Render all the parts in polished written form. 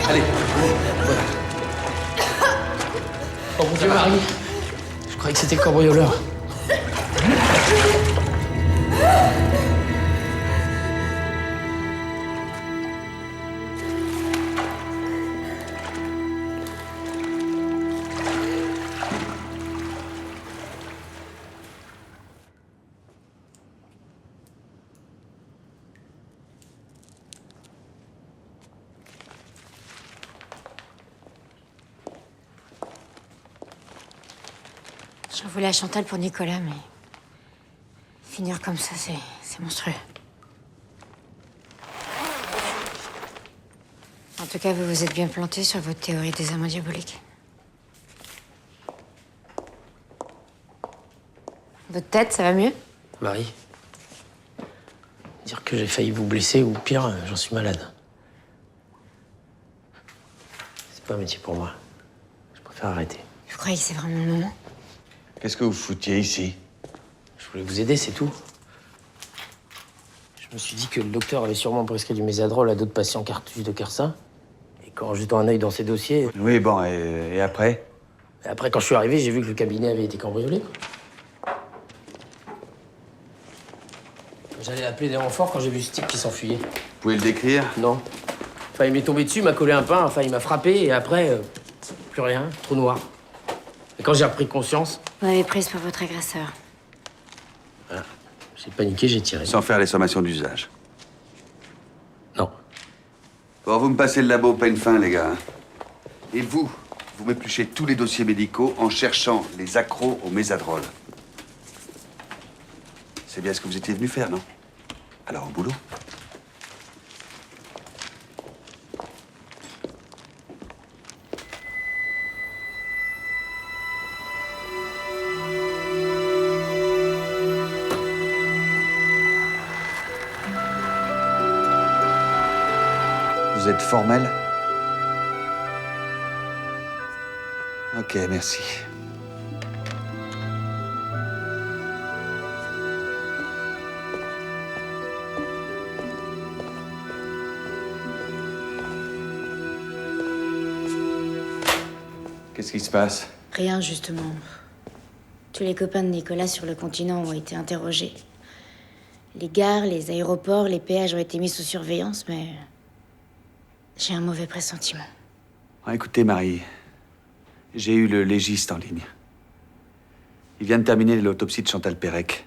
Allez. Voilà. Oh mon Dieu, Marie. Je croyais que c'était le cambrioleur. J'en voulais à Chantal pour Nicolas, mais... finir comme ça, c'est monstrueux. En tout cas, vous vous êtes bien planté sur votre théorie des amants diaboliques. Votre tête, ça va mieux? Marie, dire que j'ai failli vous blesser ou pire, j'en suis malade. C'est pas un métier pour moi. Je préfère arrêter. Vous croyez que c'est vraiment le moment? Qu'est-ce que vous foutiez ici? Je voulais vous aider, c'est tout. Je me suis dit que le docteur avait sûrement prescrit du mésadrol à d'autres patients cartouches de Quersin. Et qu'en jetant un œil dans ses dossiers... Oui, bon, et après? Et après, quand je suis arrivé, j'ai vu que le cabinet avait été cambriolé. J'allais appeler des renforts quand j'ai vu ce type qui s'enfuyait. Vous pouvez le décrire? Non. Enfin, il m'est tombé dessus, il m'a collé un pain, enfin, il m'a frappé, et après, plus rien, trou noir. Et quand j'ai repris conscience... Vous m'avez prise pour votre agresseur. Voilà. J'ai paniqué, j'ai tiré. Sans faire les sommations d'usage. Non. Bon, vous me passez le labo peine fin, les gars. Et vous m'épluchez tous les dossiers médicaux en cherchant les accros au mésadrol. C'est bien ce que vous étiez venu faire, non? Alors, au boulot. Vous êtes formel? Ok, merci. Qu'est-ce qui se passe? Rien, justement. Tous les copains de Nicolas sur le continent ont été interrogés. Les gares, les aéroports, les péages ont été mis sous surveillance, mais... j'ai un mauvais pressentiment. Ah, écoutez, Marie, j'ai eu le légiste en ligne. Il vient de terminer l'autopsie de Chantal Pérec.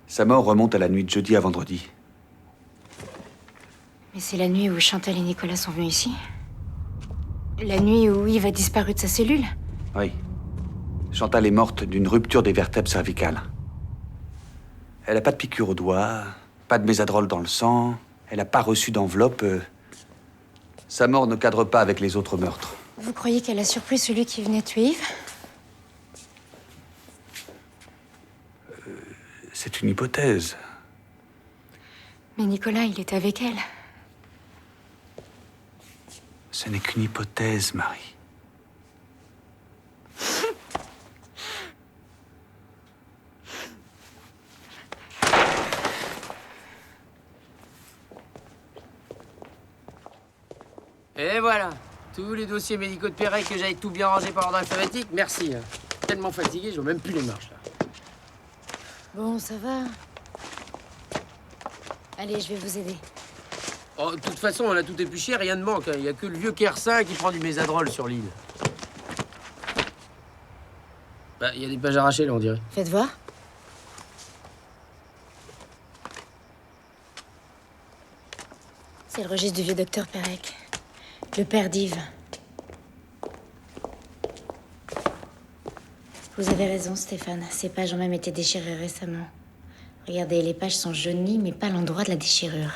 Sa mort remonte à la nuit de jeudi à vendredi. Mais c'est la nuit où Chantal et Nicolas sont venus ici? La nuit où Yves a disparu de sa cellule? Oui. Chantal est morte d'une rupture des vertèbres cervicales. Elle n'a pas de piqûre au doigt, pas de mésadrol dans le sang, elle n'a pas reçu d'enveloppe. Sa mort ne cadre pas avec les autres meurtres. Vous croyez qu'elle a surpris celui qui venait tuer Yves? C'est une hypothèse. Mais Nicolas, il était avec elle. Ce n'est qu'une hypothèse, Marie. Et voilà, tous les dossiers médicaux de Pérec que j'avais tout bien rangé par ordre alphabétique, merci. Tellement fatigué, je vois même plus les marches, là. Bon, ça va. Allez, je vais vous aider. Oh, de toute façon, on a tout épluché, rien ne manque. Il n'y a que le vieux Quersin qui prend du mésadrol sur l'île. Bah, il y a des pages arrachées, là, on dirait. Faites voir. C'est le registre du vieux docteur Pérec. Le père d'Yves. Vous avez raison, Stéphane. Ces pages ont même été déchirées récemment. Regardez, les pages sont jaunies, mais pas l'endroit de la déchirure.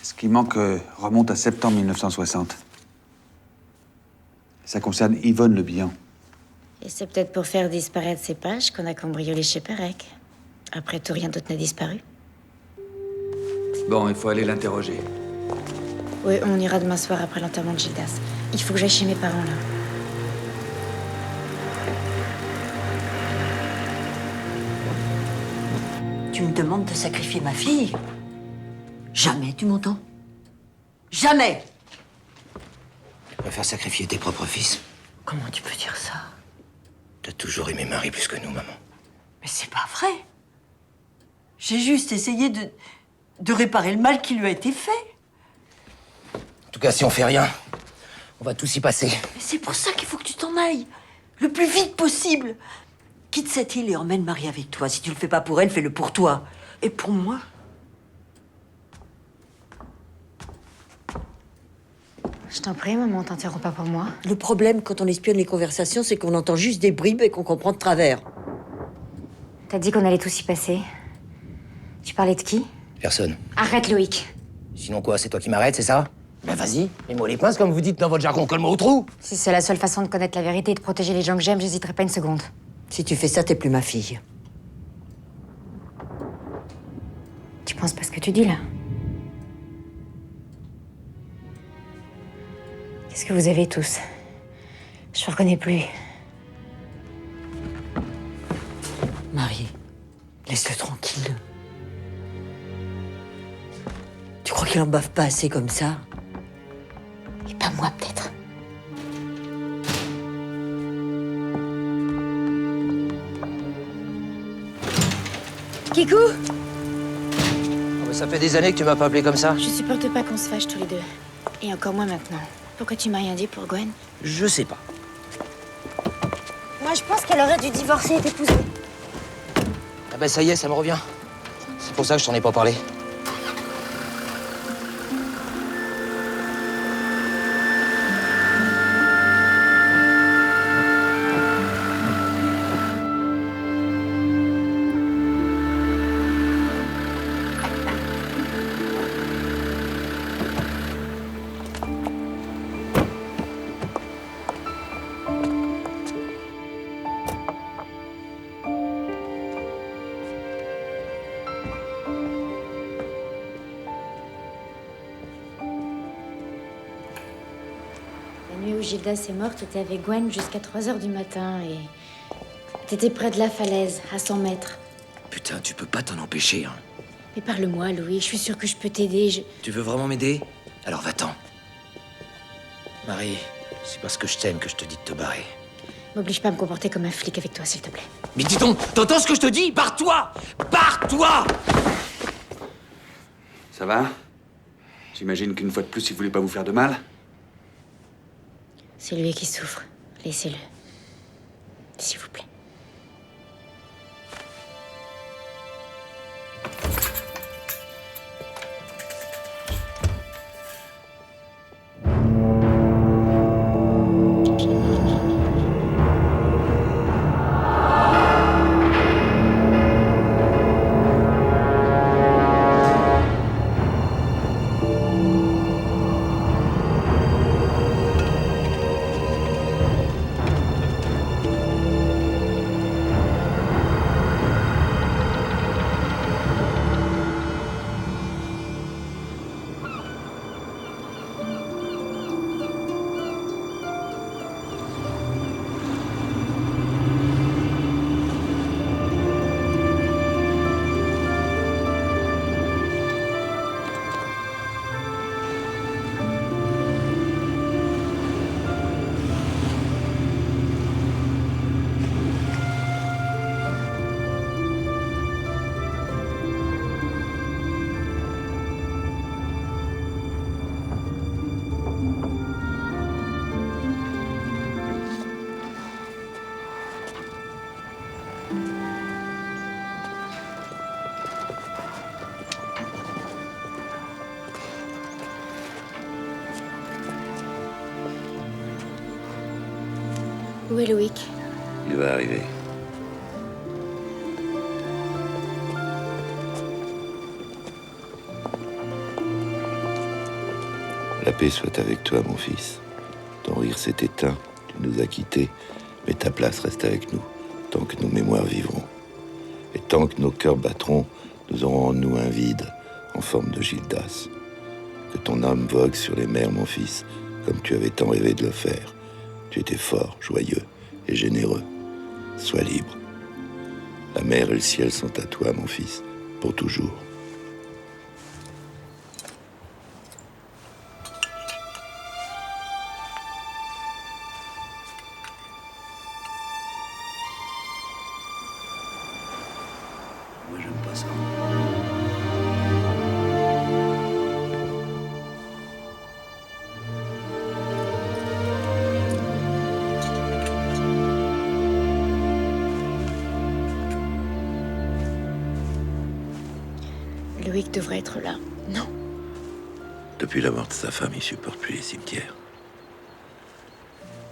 Ce qui manque remonte à septembre 1960. Ça concerne Yvonne Le Bihan. Et c'est peut-être pour faire disparaître ces pages qu'on a cambriolé chez Pérec. Après tout, rien d'autre n'a disparu. Bon, il faut aller l'interroger. Oui, on ira demain soir après l'enterrement de Gildas. Il faut que j'aille chez mes parents, là. Tu me demandes de sacrifier ma fille? Jamais, tu m'entends? Jamais! Tu préfères sacrifier tes propres fils? Comment tu peux dire ça? T'as toujours aimé Marie plus que nous, maman. Mais c'est pas vrai. J'ai juste essayé de réparer le mal qui lui a été fait. En tout cas, si on fait rien, on va tous y passer. Mais c'est pour ça qu'il faut que tu t'en ailles. Le plus vite possible. Quitte cette île et emmène Marie avec toi. Si tu le fais pas pour elle, fais-le pour toi. Et pour moi. Je t'en prie, maman, t'interromps pas pour moi. Le problème quand on espionne les conversations, c'est qu'on entend juste des bribes et qu'on comprend de travers. T'as dit qu'on allait tous y passer. Tu parlais de qui? Personne. Arrête, Loïc. Sinon quoi, c'est toi qui m'arrêtes, c'est ça? Ben vas-y, mets-moi les pinces comme vous dites dans votre jargon, colle-moi au trou. Si c'est la seule façon de connaître la vérité et de protéger les gens que j'aime, j'hésiterai pas une seconde. Si tu fais ça, t'es plus ma fille. Tu penses pas ce que tu dis, là? Qu'est-ce que vous avez tous? Je vous reconnais plus. Marie, laisse-le tranquille. Tu crois qu'il en bave pas assez comme ça? Et pas moi, peut-être. Kikou! Oh, ben, ça fait des années que tu m'as pas appelé comme ça. Je supporte pas qu'on se fâche tous les deux. Et encore moins maintenant. Pourquoi tu m'as rien dit pour Gwen? Je sais pas. Moi, je pense qu'elle aurait dû divorcer et t'épouser. Ah ben ça y est, ça me revient. C'est pour ça que je t'en ai pas parlé. La nuit où Gildas est morte, t'étais avec Gwen jusqu'à 3h du matin et... T'étais près de la falaise, à 100 mètres. Putain, tu peux pas t'en empêcher, hein. Mais parle-moi, Louis, je suis sûre que je peux t'aider, Tu veux vraiment m'aider? Alors va-t'en. Marie, c'est parce que je t'aime que je te dis de te barrer. M'oblige pas à me comporter comme un flic avec toi, s'il te plaît. Mais dis donc, t'entends ce que je te dis? Barre-toi! Barre-toi! Ça va? J'imagine qu'une fois de plus, il voulait pas vous faire de mal. C'est lui qui souffre. Laissez-le. S'il vous plaît. Où est Loïc? Il va arriver. La paix soit avec toi, mon fils. Ton rire s'est éteint, tu nous as quittés, mais ta place reste avec nous, tant que nos mémoires vivront. Et tant que nos cœurs battront, nous aurons en nous un vide, en forme de Gildas. Que ton âme vogue sur les mers, mon fils, comme tu avais tant rêvé de le faire. Tu étais fort, joyeux et généreux. Sois libre. La mer et le ciel sont à toi, mon fils, pour toujours. Il devrait être là. Non. Depuis la mort de sa femme, il supporte plus les cimetières.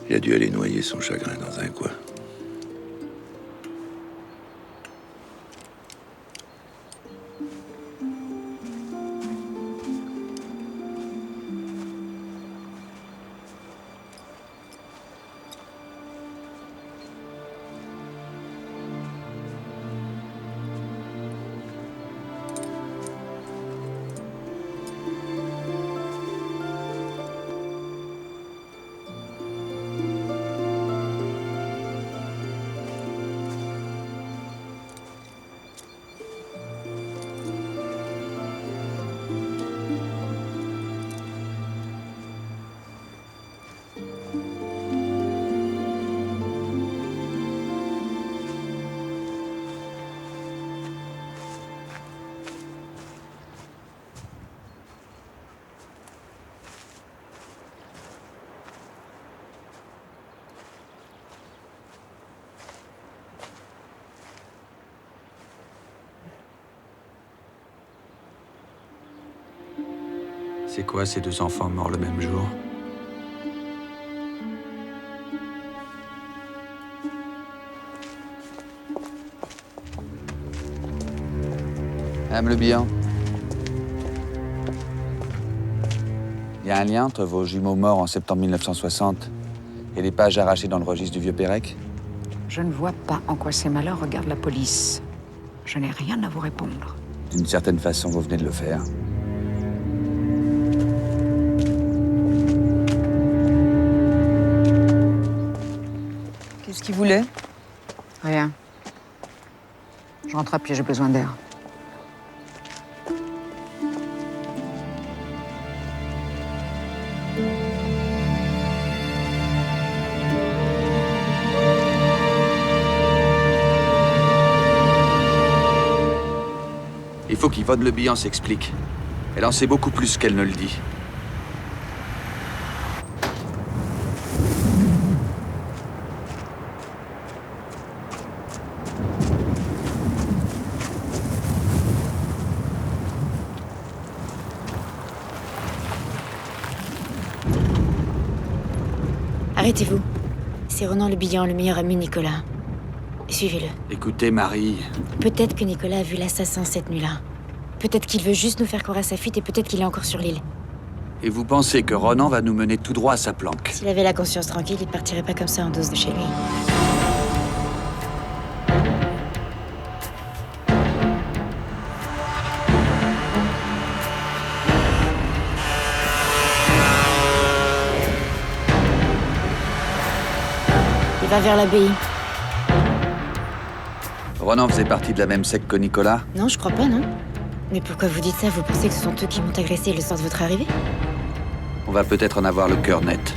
Il a dû aller noyer son chagrin dans un coin. C'est quoi ces deux enfants morts le même jour? Madame Le Bihan. Il y a un lien entre vos jumeaux morts en septembre 1960 et les pages arrachées dans le registre du vieux Pérec? Je ne vois pas en quoi ces malheurs regardent la police. Je n'ai rien à vous répondre. D'une certaine façon, vous venez de le faire. Qu'est-ce qu'il voulait? Rien. Je rentre à pied, j'ai besoin d'air. Il faut qu'Yvonne Le Bihan s'explique. Elle en sait beaucoup plus qu'elle ne le dit. Arrêtez-vous. C'est Ronan Le Bihan, le meilleur ami de Nicolas. Suivez-le. Écoutez, Marie, Peut-être que Nicolas a vu l'assassin cette nuit-là. Peut-être qu'il veut juste nous faire croire à sa fuite et peut-être qu'il est encore sur l'île. et vous pensez que Ronan va nous mener tout droit à sa planque? S'il avait la conscience tranquille, il partirait pas comme ça en douce de chez lui. Il va vers l'abbaye. Ronan faisait partie de la même secte que Nicolas? Non, je crois pas, non. Mais pourquoi vous dites ça? Vous pensez que ce sont eux qui m'ont agressé le soir de votre arrivée? On va peut-être en avoir le cœur net.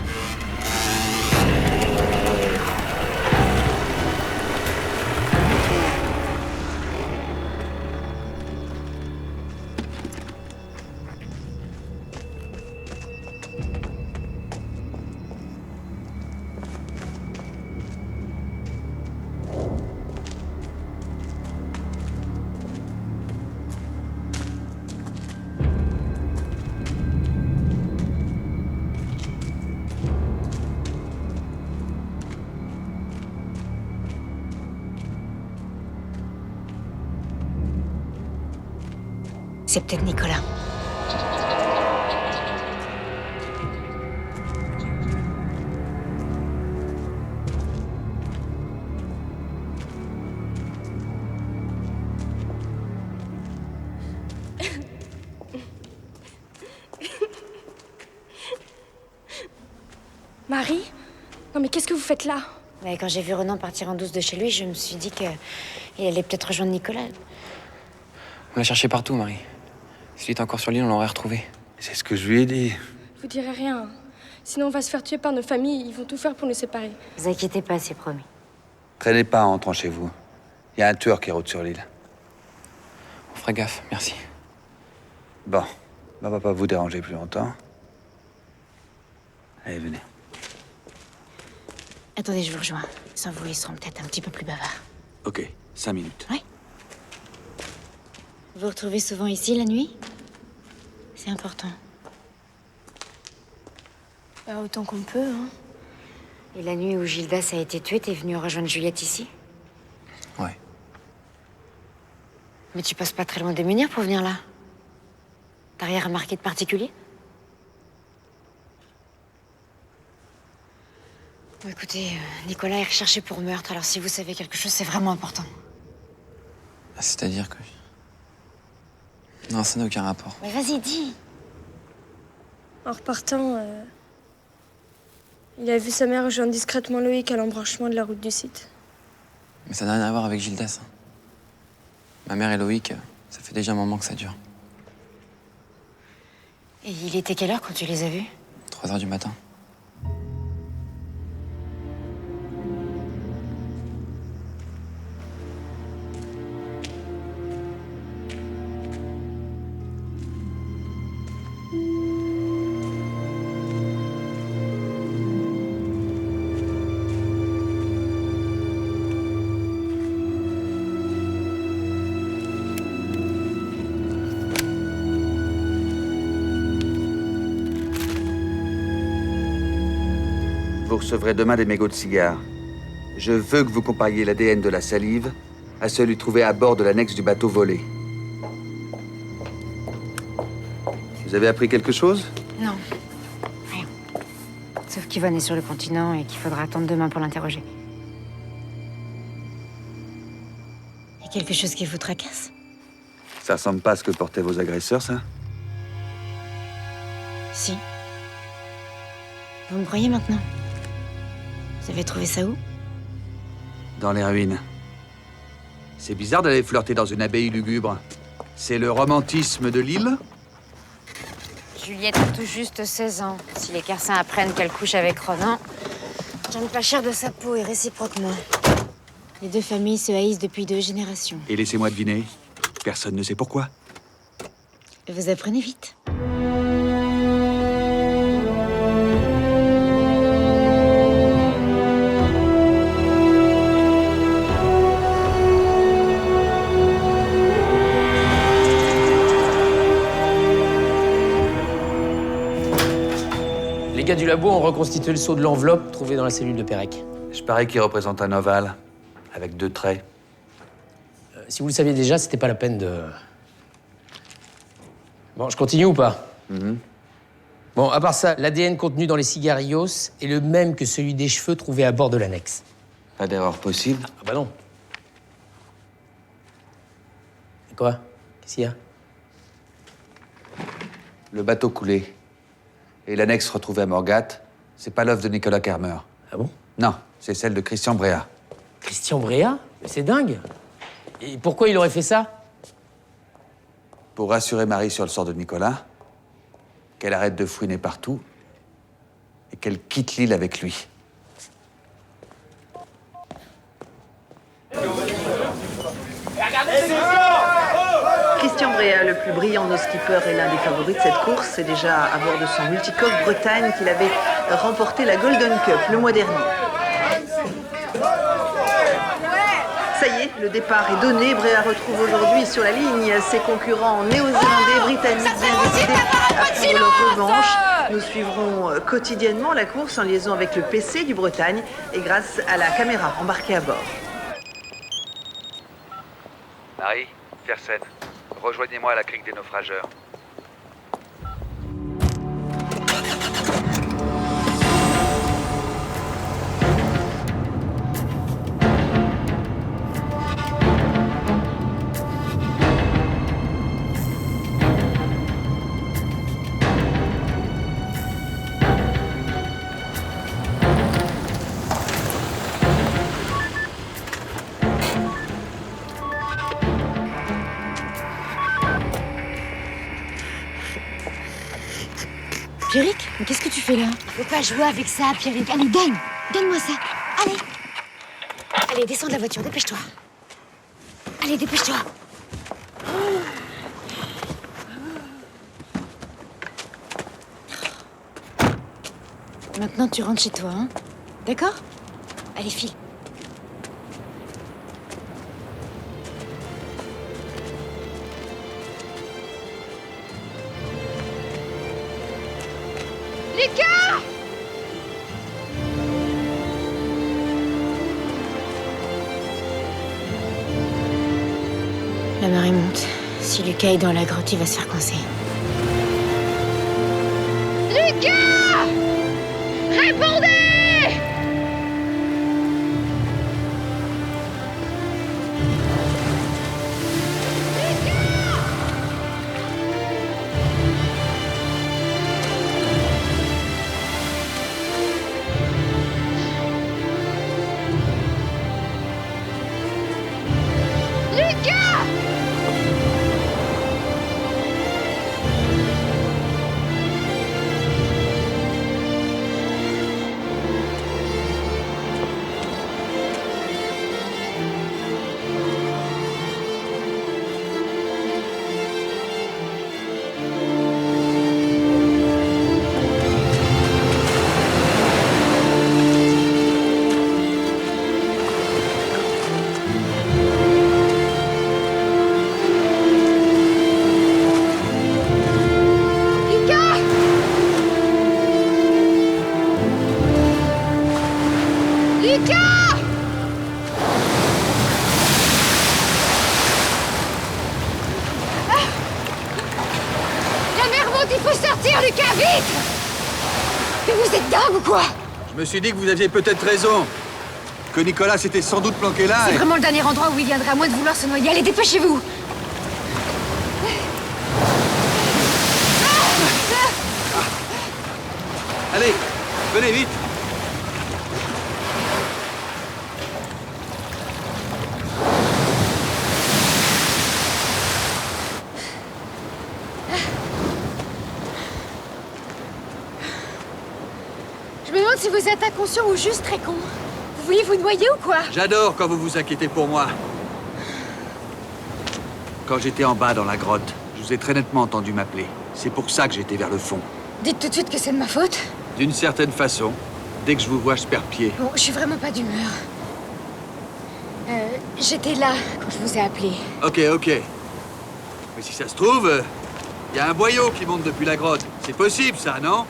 C'est peut-être Nicolas. Marie? Non mais qu'est-ce que vous faites là? Ouais, quand j'ai vu Ronan partir en douce de chez lui, je me suis dit qu'il allait peut-être rejoindre Nicolas. On l'a cherché partout, Marie. S'il était encore sur l'île, on l'aurait retrouvé. C'est ce que je lui ai dit. Vous direz rien. Sinon on va se faire tuer par nos familles, ils vont tout faire pour nous séparer. Vous inquiétez pas, c'est promis. Traînez pas en rentrant chez vous. Il y a un tueur qui rôde sur l'île. On fera gaffe, merci. Bon, on va pas vous déranger plus longtemps. Allez, venez. Attendez, je vous rejoins. Sans vous, ils seront peut-être un petit peu plus bavards. Ok, 5 minutes. Oui. Vous vous retrouvez souvent ici la nuit? C'est important. Bah, autant qu'on peut, hein. Et la nuit où Gildas a été tué, t'es venu rejoindre Juliette ici? Ouais. Mais tu passes pas très loin des Menhirs pour venir là? T'as rien remarqué de particulier? Bon, écoutez, Nicolas est recherché pour meurtre, alors si vous savez quelque chose, c'est vraiment important. C'est-à-dire que... Non, ça n'a aucun rapport. Mais vas-y, dis! En repartant, il a vu sa mère rejoindre discrètement Loïc à l'embranchement de la route du site. Mais ça n'a rien à voir avec Gildas. Hein. Ma mère et Loïc, ça fait déjà un moment que ça dure. Et il était quelle heure quand tu les as vus? 3 heures du matin. Vous recevrez demain des mégots de cigares. Je veux que vous compariez l'ADN de la salive à celui trouvé à bord de l'annexe du bateau volé. Vous avez appris quelque chose? Non. Rien. Sauf qu'Yvonne est sur le continent et qu'il faudra attendre demain pour l'interroger. Y a quelque chose qui vous tracasse? Ça ressemble pas à ce que portaient vos agresseurs, ça? Si. Vous me croyez maintenant? Vous avez trouvé ça où? Dans les ruines. C'est bizarre d'aller flirter dans une abbaye lugubre. C'est le romantisme de l'île? Juliette a tout juste 16 ans. Si les Carsins apprennent qu'elle couche avec Ronan, j'en ai pas cher de sa peau et réciproquement. Les deux familles se haïssent depuis 2 générations. Et laissez-moi deviner, personne ne sait pourquoi. Vous apprenez vite. Les gars du labo ont reconstitué le sceau de l'enveloppe trouvé dans la cellule de Pérec. Je parie qu'il représente un ovale, avec 2 traits. Si vous le saviez déjà, c'était pas la peine de... Bon, je continue ou pas? Bon, à part ça, l'ADN contenu dans les cigarillos est le même que celui des cheveux trouvés à bord de l'annexe. Pas d'erreur possible. Ah bah non. Et quoi? Qu'est-ce qu'il y a? Le bateau coulé. Et l'annexe retrouvée à Morgat, c'est pas l'œuvre de Nicolas Kermer. Ah bon? Non, c'est celle de Christian Bréa. Christian Bréa? Mais c'est dingue. Et pourquoi il aurait fait ça? Pour rassurer Marie sur le sort de Nicolas, qu'elle arrête de fouiner partout et qu'elle quitte l'île avec lui. Christian Bréa, le plus brillant de nos skippers et l'un des favoris de cette course, c'est déjà à bord de son multicoque Bretagne qu'il avait remporté la Golden Cup le mois dernier. Ça y est, le départ est donné. Bréa retrouve aujourd'hui sur la ligne ses concurrents néo-zélandais, britanniques, bien décidés à prendre leur revanche. Nous suivrons quotidiennement la course en liaison avec le PC du Bretagne et grâce à la caméra embarquée à bord. Marie, Fersen, rejoignez-moi à la crique des naufrageurs. Pierrick, mais qu'est-ce que tu fais là? Faut pas jouer avec ça, Pierrick. Allez, gagne! Gagne-moi ça! Allez! Allez, descends de la voiture, dépêche-toi. Allez, dépêche-toi. Maintenant, tu rentres chez toi, hein? D'accord? Allez, file. Lucas! La marée monte. Si Lucas est dans la grotte, il va se faire coincer. Lucas! Répondez! Lucas, vite! Mais vous êtes dingue ou quoi? Je me suis dit que vous aviez peut-être raison. Que Nicolas s'était sans doute planqué là. C'est vraiment le dernier endroit où il viendrait à moins de vouloir se noyer. Allez, dépêchez-vous! Allez, venez vite. Je me demande si vous êtes inconscient ou juste très con. Vous vouliez vous noyer ou quoi? J'adore quand vous vous inquiétez pour moi. Quand j'étais en bas dans la grotte, je vous ai très nettement entendu m'appeler. C'est pour ça que j'étais vers le fond. Dites tout de suite que c'est de ma faute. D'une certaine façon, dès que je vous vois, je perds pied. Bon, je suis vraiment pas d'humeur. J'étais là quand je vous ai appelé. Ok. Mais si ça se trouve, il y a un boyau qui monte depuis la grotte. C'est possible, ça, non?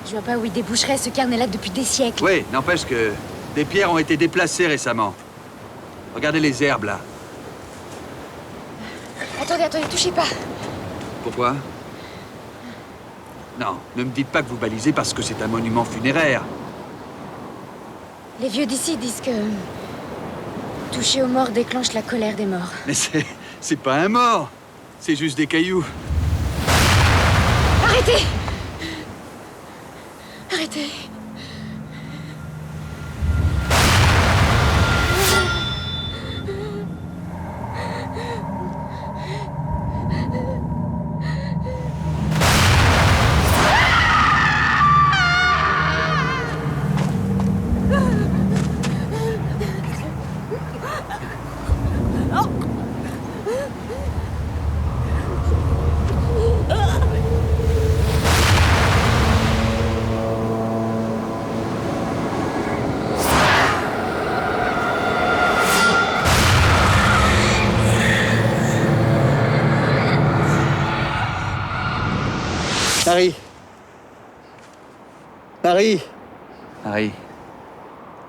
Je vois pas où il déboucherait, ce cairn est là depuis des siècles. Oui, n'empêche que des pierres ont été déplacées récemment. Regardez les herbes, là. Attendez, touchez pas. Pourquoi? Non, ne me dites pas que vous balisez parce que c'est un monument funéraire. Les vieux d'ici disent que toucher aux morts déclenche la colère des morts. Mais c'est pas un mort. C'est juste des cailloux. Arrêtez! Arrêtez.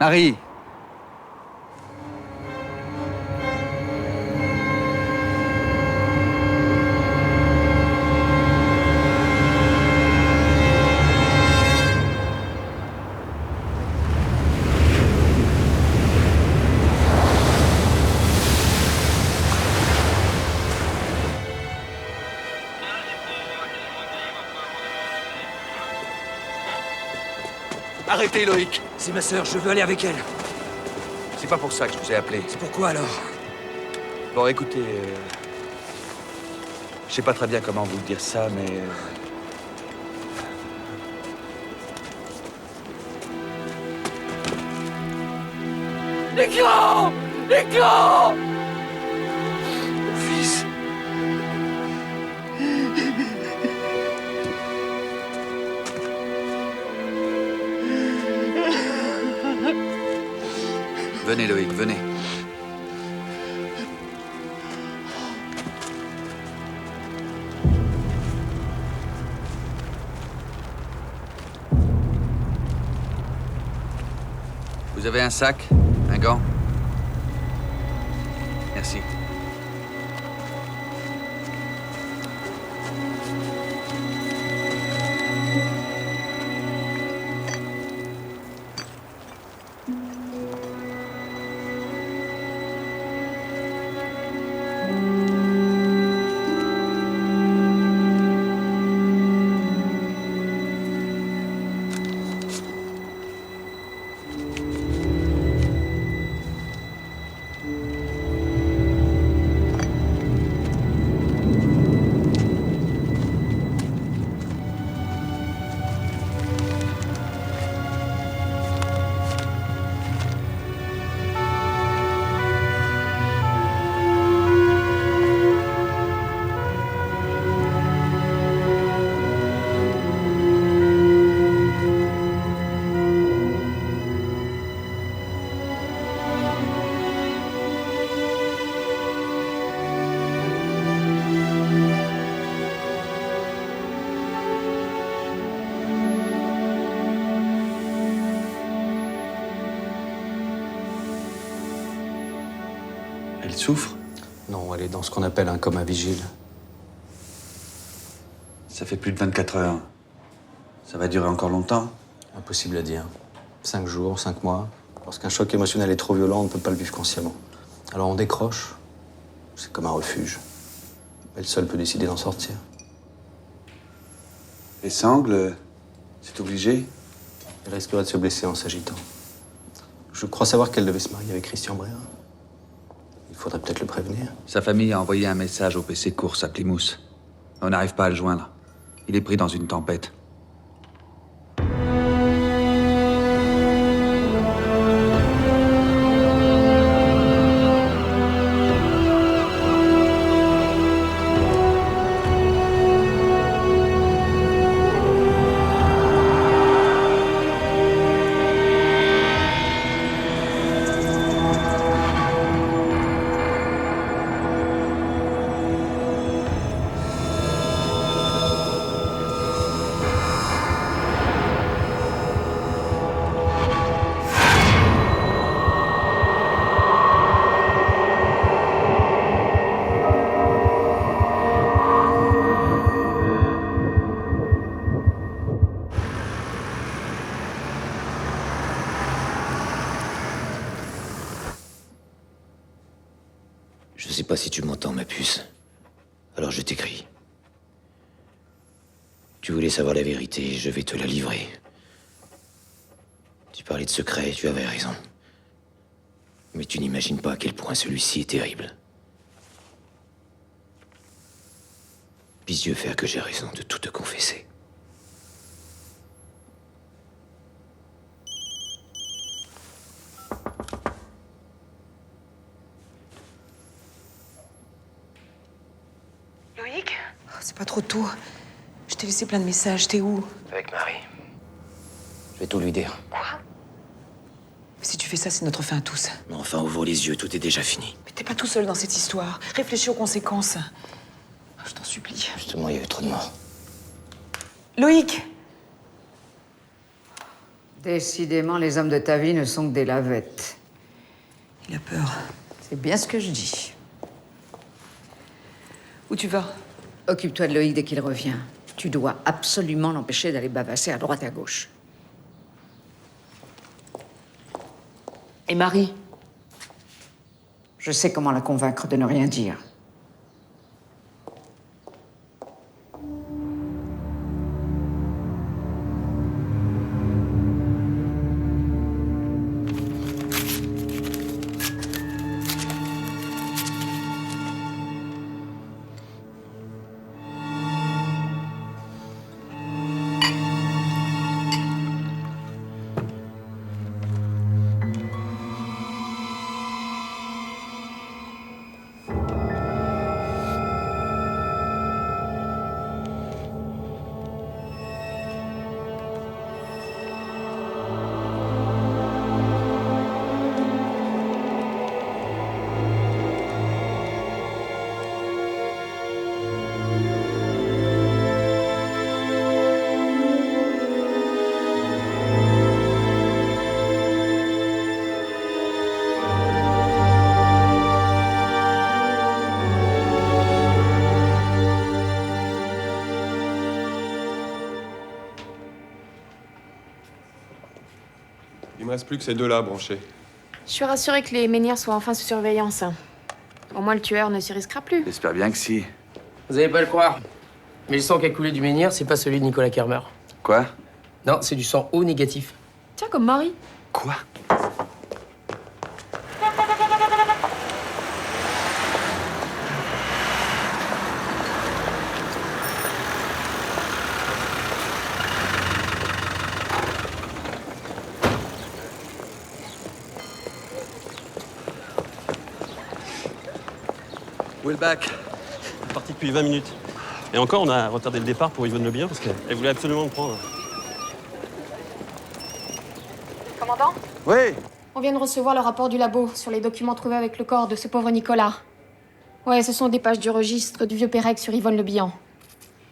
Marie. Arrêtez, Loïc. C'est ma sœur, je veux aller avec elle. C'est pas pour ça que je vous ai appelé. C'est pourquoi alors? Bon, écoutez, je sais pas très bien comment vous dire ça, mais... L'écran! L'écran! Mon fils. Venez, Loïc, venez. avez un sac? Un gant? Merci. Elle souffre? Non, elle est dans ce qu'on appelle un coma vigile. Ça fait plus de 24 heures. Ça va durer encore longtemps? Impossible à dire. 5 jours, 5 mois. Lorsqu'un choc émotionnel est trop violent, on ne peut pas le vivre consciemment. Alors on décroche. C'est comme un refuge. Elle seule peut décider d'en sortir. Les sangles, c'est obligé? Elle risquerait de se blesser en s'agitant. Je crois savoir qu'elle devait se marier avec Christian Bréa. Il faudrait peut-être le prévenir. Sa famille a envoyé un message au PC Course à Plymouth. On n'arrive pas à le joindre. Il est pris dans une tempête. Je sais pas si tu m'entends, ma puce. Alors je t'écris. Tu voulais savoir la vérité, je vais te la livrer. Tu parlais de secret, tu avais raison. Mais tu n'imagines pas à quel point celui-ci est terrible. Puisse Dieu faire que j'ai raison de tout te confesser. Loïc? C'est pas trop tôt. Je t'ai laissé plein de messages. T'es où? Avec Marie. Je vais tout lui dire. Quoi? Si tu fais ça, c'est notre fin à tous. Mais enfin, ouvre les yeux, tout est déjà fini. Mais t'es pas tout seul dans cette histoire. Réfléchis aux conséquences. Je t'en supplie. Justement, il y avait trop de morts. Loïc! Décidément, les hommes de ta vie ne sont que des lavettes. Il a peur. C'est bien ce que je dis. Où tu vas? Occupe-toi de Loïc dès qu'il revient. Tu dois absolument l'empêcher d'aller bavasser à droite à gauche. Et Marie? Je sais comment la convaincre de ne rien dire. Il me reste plus que ces deux-là branchés. Je suis rassurée que les menhirs soient enfin sous surveillance. Au moins, le tueur ne s'y risquera plus. J'espère bien que si. Vous allez pas le croire. Mais le sang qui a coulé du menhir, c'est pas celui de Nicolas Kermer. Quoi? Non, c'est du sang O négatif. Tiens, comme Marie. Quoi? Welbeck. On est parti depuis 20 minutes. Et encore, on a retardé le départ pour Yvonne Le Bien parce qu'elle voulait absolument me prendre. Commandant? Oui. On vient de recevoir le rapport du labo sur les documents trouvés avec le corps de ce pauvre Nicolas. Ouais, ce sont des pages du registre du vieux Pérec sur Yvonne Le Bihan.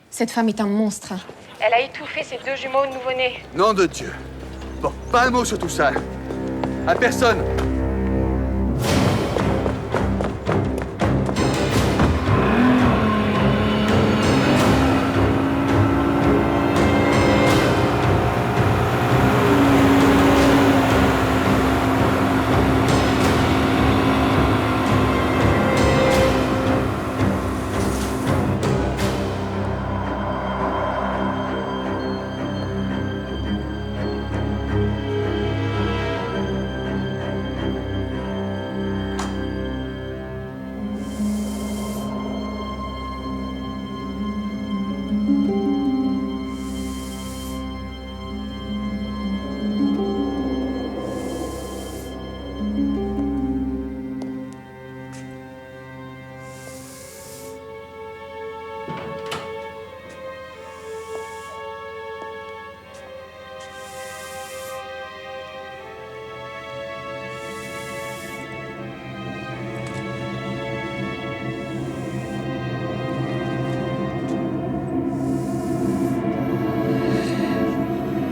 Cette femme est un monstre. Elle a étouffé ses deux jumeaux nouveau-nés. Nom de Dieu. Bon, pas un mot sur tout ça. À personne.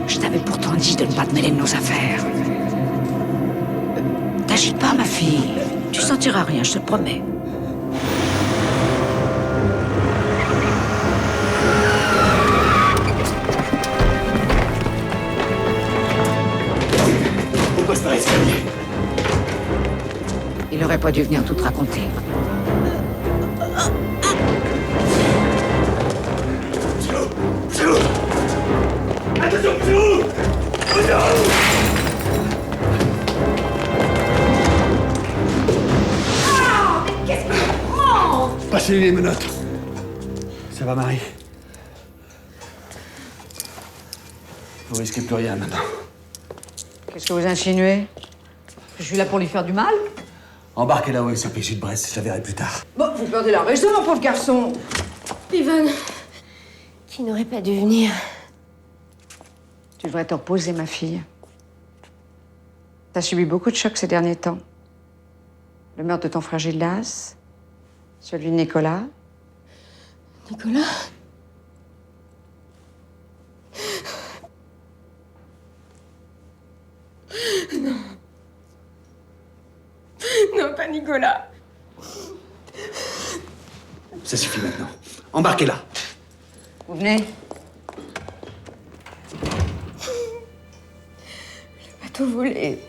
Je t'avais pourtant dit de ne pas te mêler de nos affaires. T'agite pas, ma fille. Tu sentiras rien, je te le promets. On passe par l'escalier. Il aurait pas dû venir tout te raconter. Attention, Psylou! Ah, mais qu'est-ce que tu prends? Passez les menottes. Ça va, Marie? Vous risquez plus rien maintenant. Qu'est-ce que vous insinuez? Je suis là pour lui faire du mal? Embarquez là-haut avec ce PJ de Brest, je la verrai plus tard. Bon, vous perdez la raison, mon pauvre garçon. Yvonne, qui n'aurait pas dû venir. Tu devrais te reposer, ma fille. T'as subi beaucoup de chocs ces derniers temps. Le meurtre de ton frère Gildas, celui de Nicolas. Nicolas? Non. Non, pas Nicolas. Ça suffit maintenant. Embarquez là. Vous venez? Le bateau volé.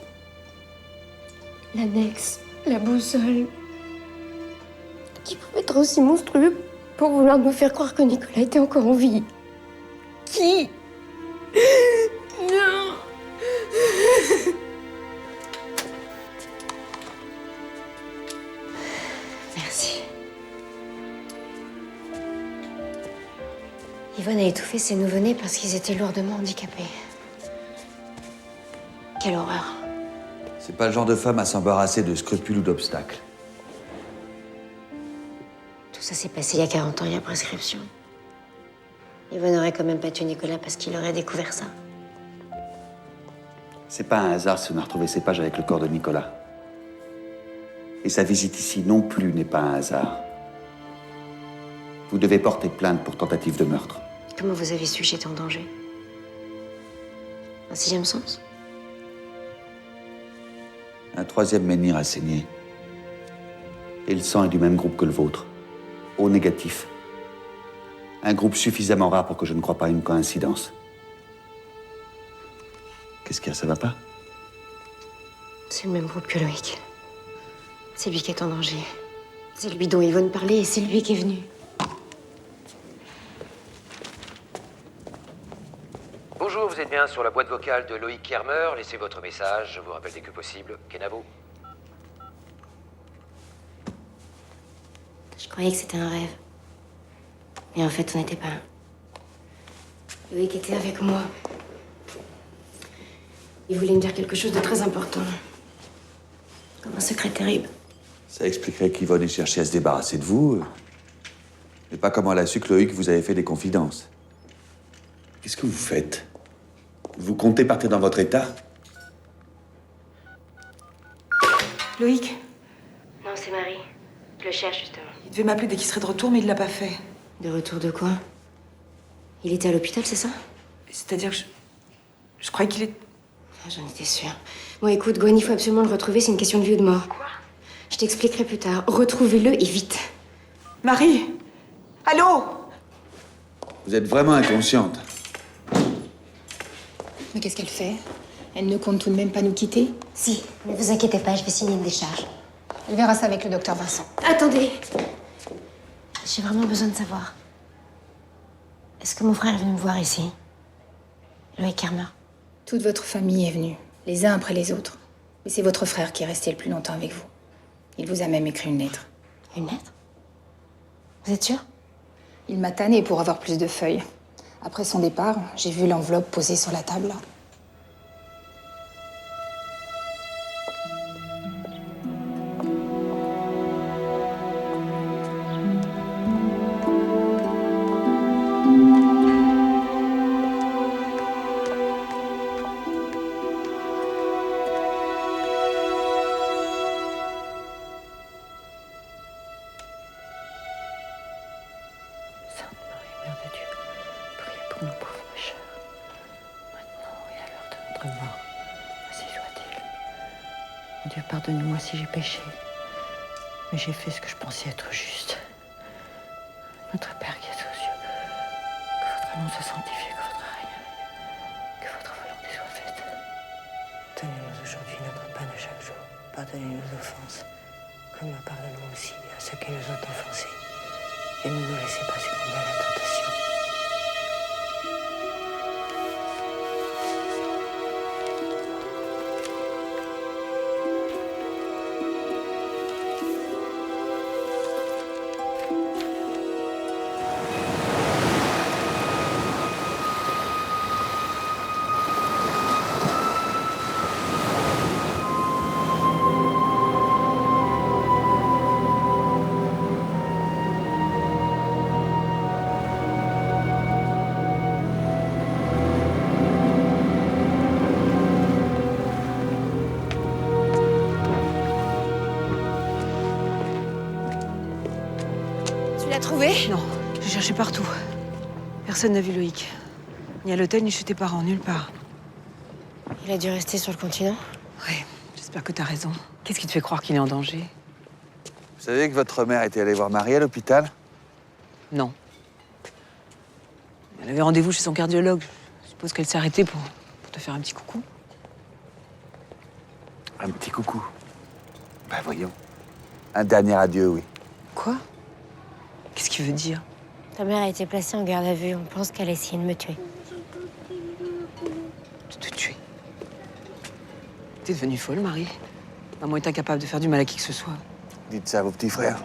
L'annexe. La boussole. Qui pouvait être aussi monstrueux pour vouloir nous faire croire que Nicolas était encore en vie? Qui? Non. Merci. Yvonne a étouffé ses nouveau-nés parce qu'ils étaient lourdement handicapés. Quelle horreur. C'est pas le genre de femme à s'embarrasser de scrupules ou d'obstacles. Tout ça s'est passé il y a 40 ans, il y a prescription. Yvonne n'aurait quand même pas tué Nicolas parce qu'il aurait découvert ça. C'est pas un hasard si on a retrouvé ces pages avec le corps de Nicolas. Et sa visite ici non plus n'est pas un hasard. Vous devez porter plainte pour tentative de meurtre. Comment vous avez su que j'étais en danger? Un sixième sens? Un troisième menhir a saigné. Et le sang est du même groupe que le vôtre. O négatif. Un groupe suffisamment rare pour que je ne croie pas à une coïncidence. Qu'est-ce qu'il y a, ça va pas? C'est le même groupe que Loïc. C'est lui qui est en danger. C'est lui dont Yvonne parlait et c'est lui qui est venu. Bonjour, vous êtes bien sur la boîte vocale de Loïc Kermer. Laissez votre message, je vous rappelle dès que possible. Kenavo. Je croyais que c'était un rêve. Mais en fait, on n'était pas un. Loïc était avec moi. Il voulait me dire quelque chose de très important. Comme un secret terrible. Ça expliquerait qu'Yvonne ait cherché à se débarrasser de vous. Mais pas comment elle a su que Loïc vous avait fait des confidences. Qu'est-ce que vous faites? Vous comptez partir dans votre état? Loïc, Non, c'est Marie. Je le cherche, justement. il devait m'appeler dès qu'il serait de retour, mais il l'a pas fait. De retour de quoi? Il était à l'hôpital, c'est ça? C'est-à-dire que je croyais qu'il est... Ah, j'en étais sûre. Bon, écoute, Gwen, il faut absolument le retrouver, c'est une question de vie ou de mort. Quoi? Je t'expliquerai plus tard. Retrouvez-le et vite. Marie! Allô? Vous êtes vraiment inconsciente. Mais qu'est-ce qu'elle fait? Elle ne compte tout de même pas nous quitter? Si, ne vous inquiétez pas, je vais signer une décharge. Elle verra ça avec le docteur Vincent. Attendez. J'ai vraiment besoin de savoir. Est-ce que mon frère est venu me voir ici? Loïc Kermer. Toute votre famille est venue, les uns après les autres. Mais c'est votre frère qui est resté le plus longtemps avec vous. Il vous a même écrit une lettre. Une lettre? Vous êtes sûr? Il m'a tanné pour avoir plus de feuilles. Après son départ, j'ai vu l'enveloppe posée sur la table. Dieu, pardonnez-moi si j'ai péché. Mais j'ai fait ce que je pensais être juste. Notre Père qui est aux cieux, que votre nom soit sanctifié, que votre règne, que votre volonté soit faite. Donnez-nous aujourd'hui notre pain de chaque jour. Pardonnez nos offenses, comme nous pardonnons aussi à ceux qui nous ont offensés. Et ne nous laissez pas succomber à la tentation. Tu l'as trouvé? Non, j'ai cherché partout. Personne n'a vu Loïc. Ni à l'hôtel, ni chez tes parents, nulle part. Il a dû rester sur le continent? Ouais, j'espère que t'as raison. Qu'est-ce qui te fait croire qu'il est en danger? Vous savez que votre mère était allée voir Marie à l'hôpital? Non. Elle avait rendez-vous chez son cardiologue. Je suppose qu'elle s'est arrêtée pour te faire un petit coucou. Un petit coucou. Ben voyons. Un dernier adieu, oui. Quoi? Qu'est-ce qu'il veut dire? Ta mère a été placée en garde à vue. On pense qu'elle a essayé de me tuer. De te tuer? T'es devenue folle, Marie. Maman est incapable de faire du mal à qui que ce soit. Dites ça à vos petits frères.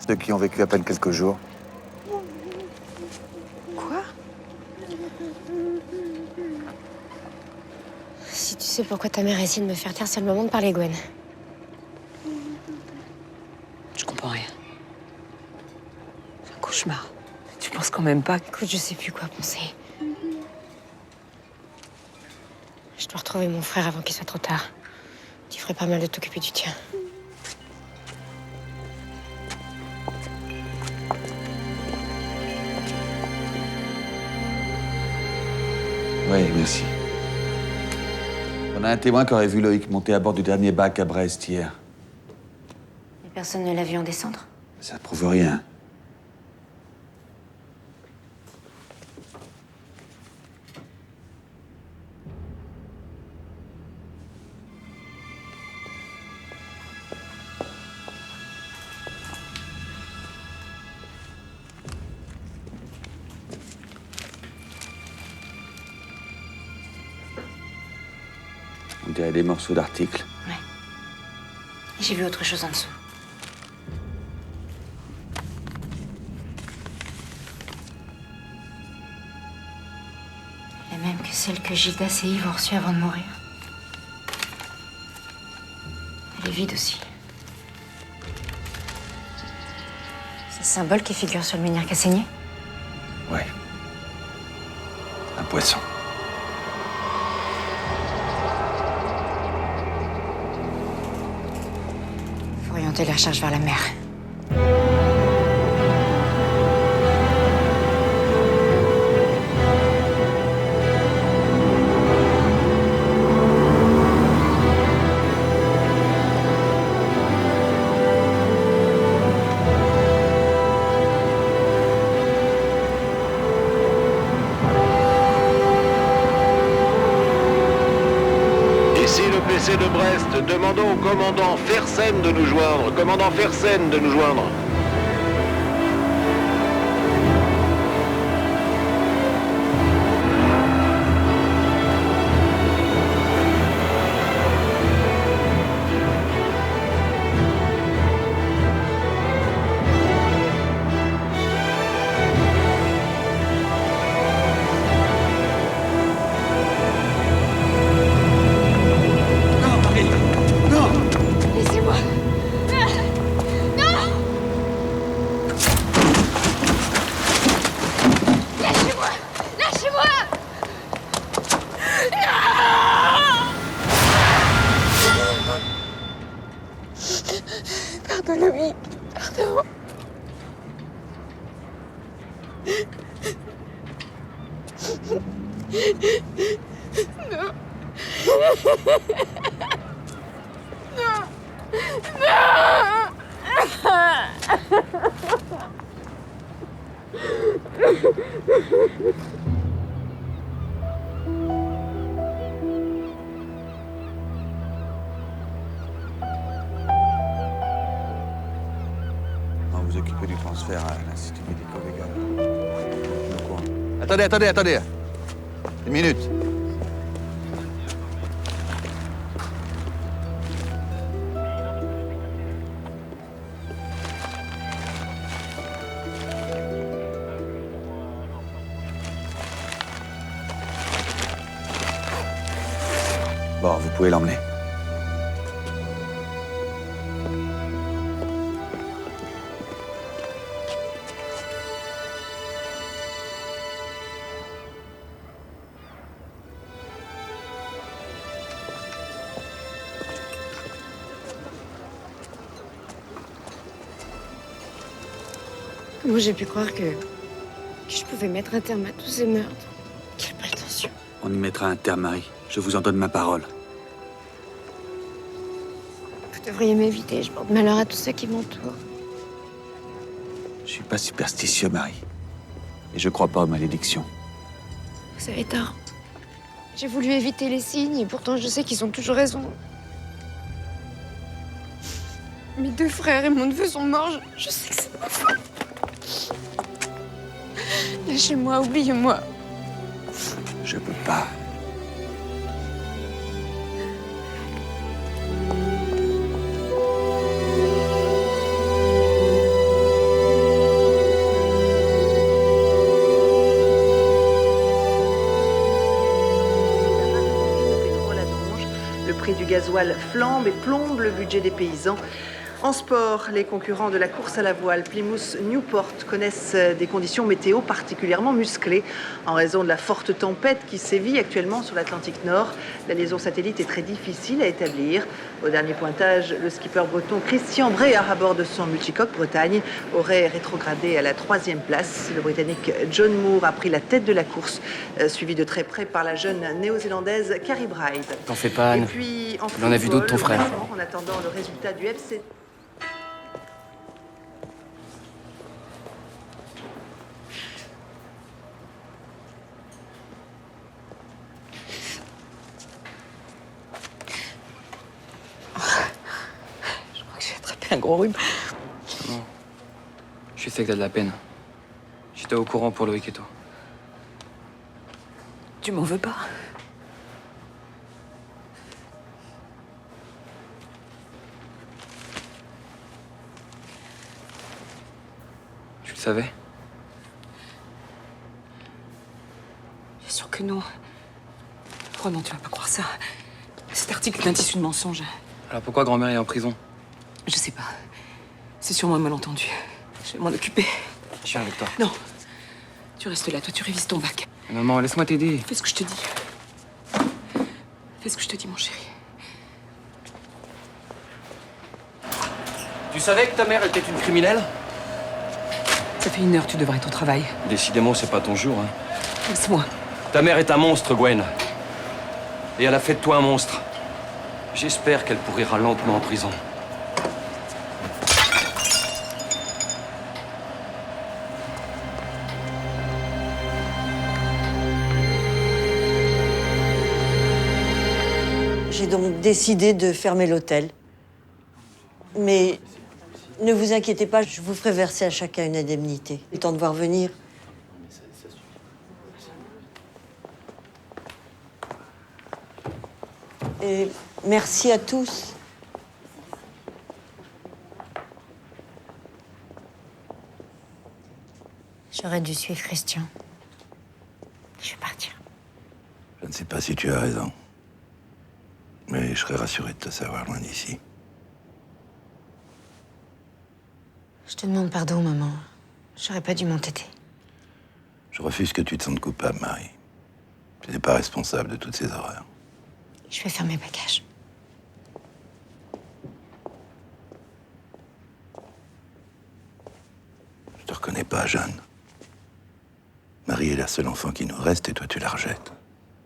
Ceux qui ont vécu à peine quelques jours. Quoi? Si tu sais pourquoi ta mère a essayé de me faire taire, c'est le moment de parler, Gwen. Je comprends rien. C'est un cauchemar. Tu penses quand même pas que... Écoute, je sais plus quoi penser. Je dois retrouver mon frère avant qu'il soit trop tard. Tu ferais pas mal de t'occuper du tien. Oui, merci. On a un témoin qui aurait vu Loïc monter à bord du dernier bac à Brest hier. Et personne ne l'a vu en descendre? Ça ne prouve rien. On dirait des morceaux d'articles. Ouais. J'ai vu autre chose en dessous. La même que celle que Gildas et Yves ont reçue avant de mourir. Elle est vide aussi. C'est le symbole qui figure sur le menhir qu'a saigné? Ouais. Un poisson. Faut orienter les recherches vers la mer. Ici le PC de Brest, demandons au commandant Fersen de nous joindre. Commandant Fersen de nous joindre. Laissez-moi. Non. Lâchez-moi. Lâchez-moi. Non. Pardon, Loïc. Pardon. Non. On va vous occuper du transfert à l'Institut médico-légal. Attendez. Une minute. Bon, vous pouvez l'emmener. Comment j'ai pu croire que je pouvais mettre un terme à tous ces meurtres? Quelle prétention. On y mettra un terme, Marie. Je vous en donne ma parole. Vous devriez m'éviter, je porte malheur à tous ceux qui m'entourent. Je suis pas superstitieux, Marie. Et je crois pas aux malédictions. Vous avez tort. J'ai voulu éviter les signes et pourtant je sais qu'ils ont toujours raison. Mes deux frères et mon neveu sont morts, je sais que c'est ma faute. Lâchez-moi, oubliez-moi. Je peux pas. Le prix du gasoil flambe et plombe le budget des paysans. En sport, les concurrents de la course à la voile, Plymouth Newport, connaissent des conditions météo particulièrement musclées en raison de la forte tempête qui sévit actuellement sur l'Atlantique Nord. La liaison satellite est très difficile à établir. Au dernier pointage, le skipper breton Christian Bréard, à bord de son multicoque Bretagne, aurait rétrogradé à la 3e place. Le Britannique John Moore a pris la tête de la course, suivi de très près par la jeune néo-zélandaise Carrie Bride. T'en fais pas, Anne. Et puis, en On en a vu d'autres, ton frère. En attendant le résultat du FC. Un gros rhume. Non. Je sais que t'as de la peine. J'étais au courant pour Loïc et toi. Tu m'en veux pas? savais? Bien sûr que non. Oh non, tu vas pas croire ça. Cet article est un tissu de mensonges. Alors pourquoi grand-mère est en prison? Je sais pas. C'est sûrement un malentendu. Je vais m'en occuper. Je viens avec toi. Non. Tu restes là, toi tu révises ton bac. Maman, laisse-moi t'aider. Fais ce que je te dis. Fais ce que je te dis, mon chéri. Tu savais que ta mère était une criminelle? Ça fait 1 heure que tu devrais être au travail. Décidément, c'est pas ton jour, hein. Laisse-moi. Ta mère est un monstre, Gwen. Et elle a fait de toi un monstre. J'espère qu'elle pourrira lentement en prison. J'ai donc décidé de fermer l'hôtel. Mais ne vous inquiétez pas, je vous ferai verser à chacun une indemnité. Le temps de voir venir. Et merci à tous. J'aurais dû suivre Christian. Je vais partir. Je ne sais pas si tu as raison. Mais je serais rassuré de te savoir loin d'ici. Je te demande pardon, maman. J'aurais pas dû m'entêter. Je refuse que tu te sentes coupable, Marie. Tu n'es pas responsable de toutes ces horreurs. Je vais faire mes bagages. Je te reconnais pas, Jeanne. Marie est la seule enfant qui nous reste et toi tu la rejettes.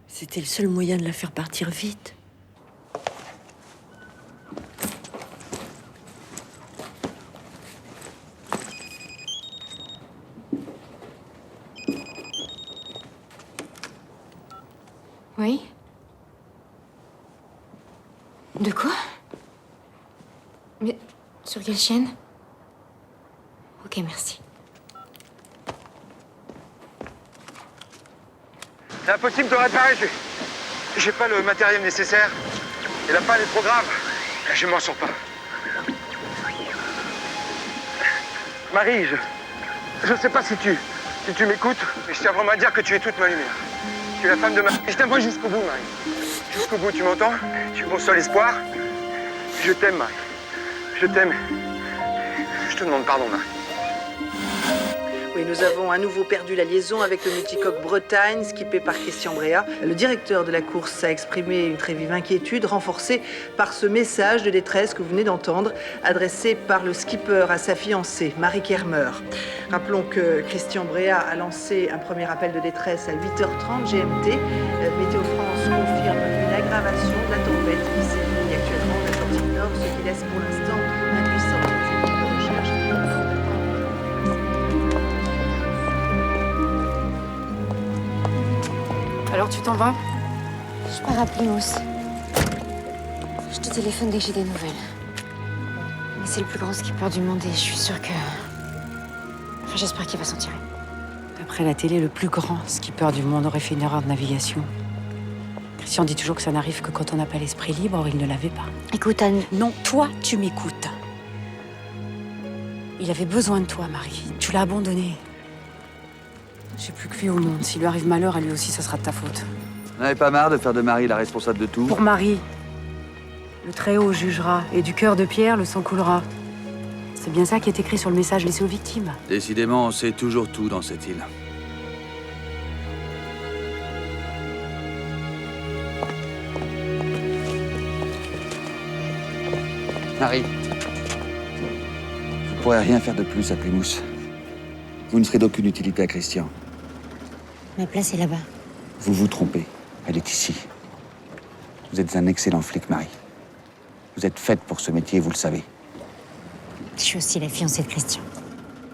C'était le seul moyen de la faire partir vite. Oui? De quoi? Mais sur quelle chaîne? Ok, merci. C'est impossible de réparer. J'ai pas le matériel nécessaire. Et la panne est trop grave. Je m'en sors pas. Marie, je sais pas si tu m'écoutes, mais je tiens vraiment à dire que tu es toute ma lumière. Tu es la femme de ma... Je t'aimerai jusqu'au bout, Marie. Jusqu'au bout, tu m'entends? Tu es mon seul espoir. Je t'aime, Marie. Je t'aime. Je te demande pardon, Marie. Oui, nous avons à nouveau perdu la liaison avec le multicoque Bretagne, skippé par Christian Bréa. Le directeur de la course a exprimé une très vive inquiétude, renforcée par ce message de détresse que vous venez d'entendre, adressé par le skipper à sa fiancée, Marie Kermer. Rappelons que Christian Bréa a lancé un premier appel de détresse à 8h30 GMT. Météo France confirme une aggravation de la tempête qui sévit actuellement de l'Atlantique Nord, ce qui laisse pour l'instant impuissant les équipes de recherche. Alors tu t'en vas? Je pars à Plymouth. Je te téléphone dès que j'ai des nouvelles. Mais c'est le plus grand skipper du monde et je suis sûre que... Enfin, j'espère qu'il va s'en tirer. D'après la télé, le plus grand skipper du monde aurait fait une erreur de navigation. Christian dit toujours que ça n'arrive que quand on n'a pas l'esprit libre, or il ne l'avait pas. Écoute, Anne... Non, toi, tu m'écoutes. Il avait besoin de toi, Marie. Tu l'as abandonné. J'ai plus que lui au monde. S'il lui arrive malheur, à lui aussi, ça sera de ta faute. Vous n'avez pas marre de faire de Marie la responsable de tout? Pour Marie, le Très-Haut jugera, et du cœur de pierre, le sang coulera. C'est bien ça qui est écrit sur le message laissé aux victimes. Décidément, on sait toujours tout dans cette île. Marie, vous ne pourrez rien faire de plus à Plymouth. Vous ne serez d'aucune utilité à Christian. Ma place est là-bas. Vous vous trompez. Elle est ici. Vous êtes un excellent flic, Marie. Vous êtes faite pour ce métier, vous le savez. Je suis aussi la fiancée de Christian.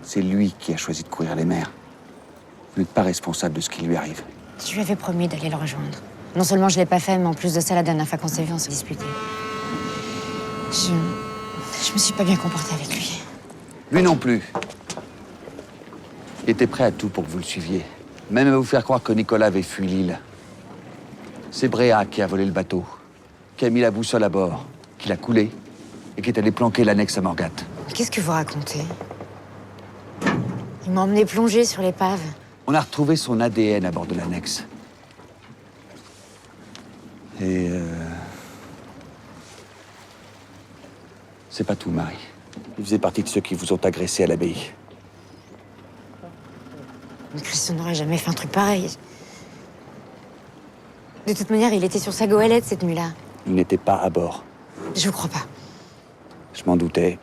C'est lui qui a choisi de courir les mers. Vous n'êtes pas responsable de ce qui lui arrive. Je lui avais promis d'aller le rejoindre. Non seulement je l'ai pas fait, mais en plus de ça, la dernière fois qu'on s'est vu, on s'est disputé. Je me suis pas bien comportée avec lui. Lui non plus. Il était prêt à tout pour que vous le suiviez. Même à vous faire croire que Nicolas avait fui l'île. C'est Bréa qui a volé le bateau, qui a mis la boussole à bord, qui l'a coulé et qui est allé planquer l'annexe à Morgat. Qu'est-ce que vous racontez? Il m'a emmené plonger sur l'épave. On a retrouvé son ADN à bord de l'annexe. Et c'est pas tout, Marie. Il faisait partie de ceux qui vous ont agressé à l'abbaye. Mais Christian n'aurait jamais fait un truc pareil. De toute manière, il était sur sa goélette cette nuit-là. Il n'était pas à bord. Je vous crois pas. Je m'en doutais.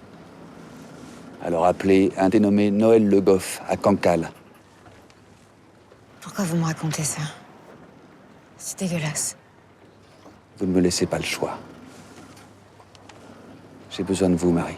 Alors appelez un dénommé Noël Le Goff à Cancale. Pourquoi vous me racontez ça? C'est dégueulasse. Vous ne me laissez pas le choix. J'ai besoin de vous, Marie.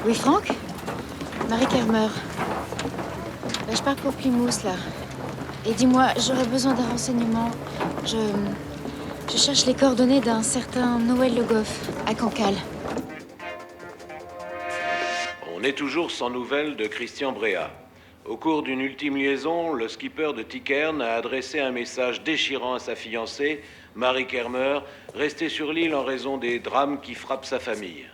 Oui, Franck? Marie Kermer. Je pars pour Plymouth, là. Et dis-moi, j'aurais besoin d'un renseignement. Je cherche les coordonnées d'un certain Noël Le Goff, à Cancale. On est toujours sans nouvelles de Christian Bréa. Au cours d'une ultime liaison, le skipper de Tickern a adressé un message déchirant à sa fiancée, Marie Kermer, restée sur l'île en raison des drames qui frappent sa famille.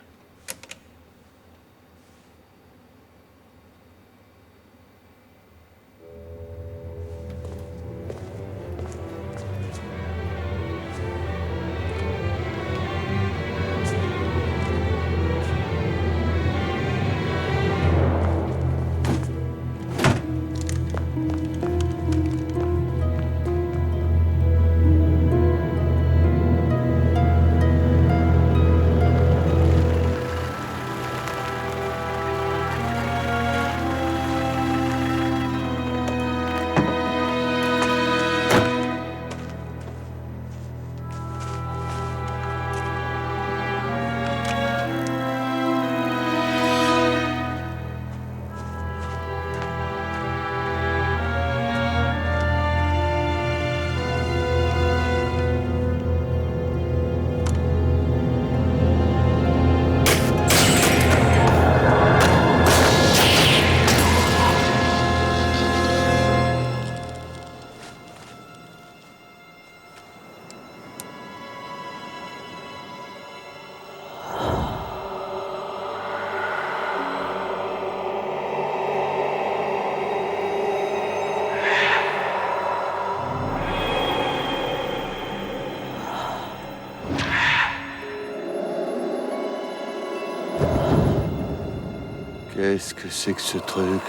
Qu'est-ce que c'est que ce truc?